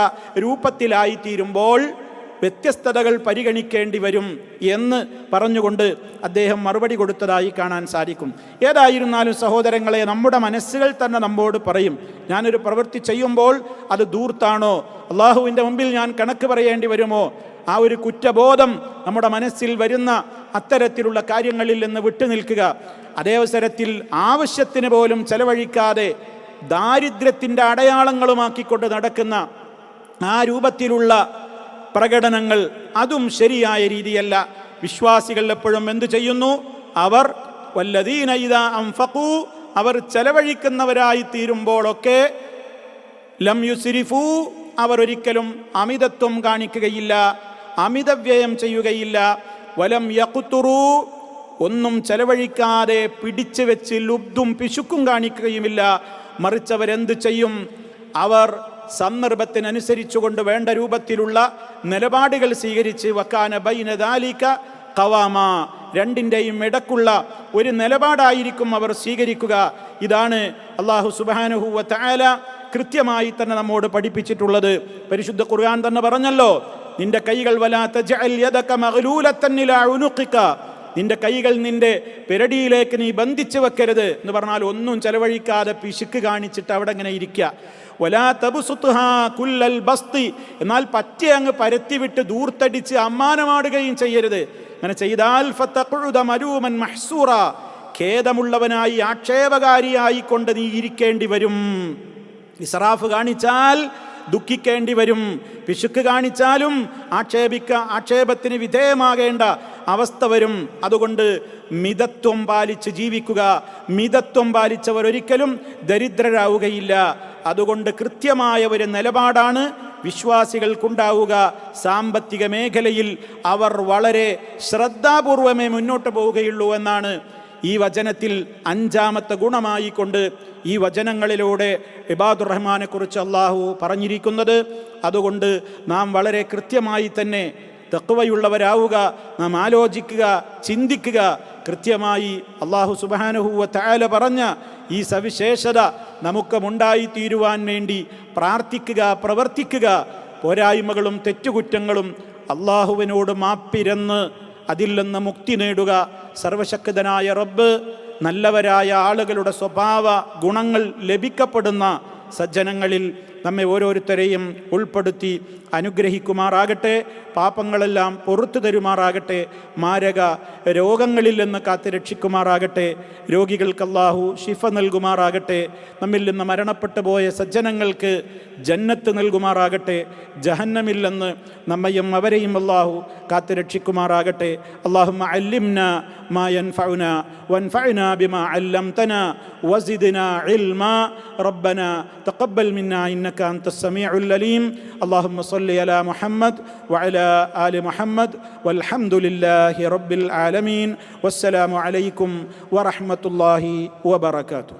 രൂപത്തിലായിത്തീരുമ്പോൾ വ്യത്യസ്തതകൾ പരിഗണിക്കേണ്ടി വരും എന്ന് പറഞ്ഞുകൊണ്ട് അദ്ദേഹം മറുപടി കൊടുത്തതായി കാണാൻ സാധിക്കും. ഏതായിരുന്നാലും സഹോദരങ്ങളെ, നമ്മുടെ മനസ്സുകൾ തന്നെ നമ്മോട് പറയും, ഞാനൊരു പ്രവൃത്തി ചെയ്യുമ്പോൾ അത് ദൂർത്താണോ, അള്ളാഹുവിൻ്റെ മുമ്പിൽ ഞാൻ കണക്ക് പറയേണ്ടി വരുമോ? ആ ഒരു കുറ്റബോധം നമ്മുടെ മനസ്സിൽ വരുന്ന അത്തരത്തിലുള്ള കാര്യങ്ങളിൽ നിന്ന് വിട്ടുനിൽക്കുക. അതേ അവസരത്തിൽ ആവശ്യത്തിന് പോലും ചെലവഴിക്കാതെ ദാരിദ്ര്യത്തിൻ്റെ അടയാളങ്ങളുമാക്കിക്കൊണ്ട് നടക്കുന്ന ആ രൂപത്തിലുള്ള പ്രകടനങ്ങൾ അതും ശരിയായ രീതിയല്ല. വിശ്വാസികൾ എപ്പോഴും എന്തു ചെയ്യുന്നു? അവർ വല്ലദീന ഇദാ അൻഫഖൂ, അവർ ചെലവഴിക്കുന്നവരായി തീരുമ്പോഴൊക്കെ ലം യുസ്രിഫൂ, അവർ ഒരിക്കലും അമിതത്വം കാണിക്കുകയില്ല, അമിതവ്യയം ചെയ്യുകയില്ല. വലം യഖ്തുറൂ, ഒന്നും ചെലവഴിക്കാതെ പിടിച്ചു വെച്ച് ലുബ്ധും പിശുക്കും കാണിക്കുകയുമില്ല. മറിച്ച് അവരെന്ത് ചെയ്യും? അവർ സന്ദർഭത്തിനനുസരിച്ചുകൊണ്ട് വേണ്ട രൂപത്തിലുള്ള നിലപാടുകൾ സ്വീകരിച്ച് വക്കാന ബൈന ദാലിക ഖവാമ, രണ്ടിൻ്റെയും ഇടക്കുള്ള ഒരു നിലപാടായിരിക്കും അവർ സ്വീകരിക്കുക. ഇതാണ് അല്ലാഹു സുബ്ഹാനഹു വ തആല കൃത്യമായി തന്നെ നമ്മോട് പഠിപ്പിച്ചിട്ടുള്ളത്. പരിശുദ്ധ ഖുർആൻ തന്നെ പറഞ്ഞല്ലോ, നിന്റെ കൈകൾ വലാ തജ്അൽ യദക മഗ്ലൂലതൻ ഇലാ ഉനുഖിക, നിന്റെ കൈകൾ നിന്റെ പെരടിയിലേക്ക് നീ ബന്ധിച്ചു വെക്കരുത് എന്ന് പറഞ്ഞാൽ ഒന്നും ചെലവഴിക്കാതെ പിശുക്ക് കാണിച്ചിട്ട് അവിടെ ഇങ്ങനെ ഇരിക്കുക. വലാ തബ്സുത്ഹാ കുല്ലൽ ബസ്തി, എന്നാൽ പറ്റി അങ്ങ് പരത്തിവിട്ട് ദൂർത്തടിച്ച് അമ്മാനമാടുകയും ചെയ്യരുത്. അങ്ങനെ ചെയ്താൽ ഫതഖുദ മലൂമൻ മഹ്സൂറ, ഖേദമുള്ളവനായി ആക്ഷേപകാരിയായി കൊണ്ട് നീ ഇരിക്കേണ്ടി വരും. ഇസ്രാഫ് കാണിച്ചാൽ ദുഃഖിക്കേണ്ടി വരും. പിശുക്ക് കാണിച്ചാലും ആക്ഷേപത്തിന് വിധേയമാകേണ്ട അവസ്ഥ വരും. അതുകൊണ്ട് മിതത്വം പാലിച്ച് ജീവിക്കുക. മിതത്വം പാലിച്ചവർ ഒരിക്കലും ദരിദ്രരാവുകയില്ല. അതുകൊണ്ട് കൃത്യമായ ഒരു നിലപാടാണ് വിശ്വാസികൾക്കുണ്ടാവുക. സാമ്പത്തിക മേഖലയിൽ അവർ വളരെ ശ്രദ്ധാപൂർവമേ മുന്നോട്ട് പോവുകയുള്ളൂ എന്നാണ് ഈ വചനത്തിൽ 5ാമത്തെ ഗുണമായി കൊണ്ട് ഈ വചനങ്ങളിലൂടെ ഇബാദുർ റഹ്മാനെ കുറിച്ച് അള്ളാഹു പറഞ്ഞിരിക്കുന്നത്. അതുകൊണ്ട് നാം വളരെ കൃത്യമായി തന്നെ തഖ്വയുള്ളവരാവുക. നാം ആലോചിക്കുക, ചിന്തിക്കുക. കൃത്യമായി അള്ളാഹു സുബ്ഹാനഹു വ തആല പറഞ്ഞ ഈ സവിശേഷത നമുക്കുമുണ്ടായിത്തീരുവാൻ വേണ്ടി പ്രാർത്ഥിക്കുക, പ്രവർത്തിക്കുക. പോരായ്മകളും തെറ്റുകുറ്റങ്ങളും അള്ളാഹുവിനോട് മാപ്പിരന്ന് അതിൽ നിന്ന് മുക്തി നേടുക. സർവശക്തനായ റബ്ബ് നല്ലവരായ ആളുകളുടെ സ്വഭാവ ഗുണങ്ങൾ ലഭിക്കപ്പെടുന്ന സജ്ജനങ്ങളിൽ നമ്മെ ഓരോരുത്തരെയും ഉൾപ്പെടുത്തി അനുഗ്രഹിക്കുമാറാകട്ടെ. പാപങ്ങളെല്ലാം പുറത്തു തരുമാറാകട്ടെ. മാരക രോഗങ്ങളിൽ നിന്ന് കാത്ത് രക്ഷിക്കുമാറാകട്ടെ. രോഗികൾക്ക് അല്ലാഹു ശിഫ നൽകുമാറാകട്ടെ. നമ്മിൽ നിന്ന് മരണപ്പെട്ടു പോയ സജ്ജനങ്ങൾക്ക് ജന്നത്ത് നൽകുമാറാകട്ടെ. ജഹന്നമിൽ നിന്ന് നമ്മയും അവരെയും അല്ലാഹു കാത്ത് രക്ഷിക്കുമാറാകട്ടെ. അല്ലാഹുമ്മ അല്ലിംനാ മാ യൻഫഉനാ വൻഫഉനാ ബിമാ അല്ലംതനാ വസിദ്നാ ഇൽമാ റബ്ബനാ തഖബ്ബൽ മിന്നാ ഇന്നക അൻതസ് സമീഉൽ അലീം. അല്ലാഹുമ്മ صل على محمد وعلى آل محمد والحمد لله رب العالمين والسلام عليكم ورحمة الله وبركاته.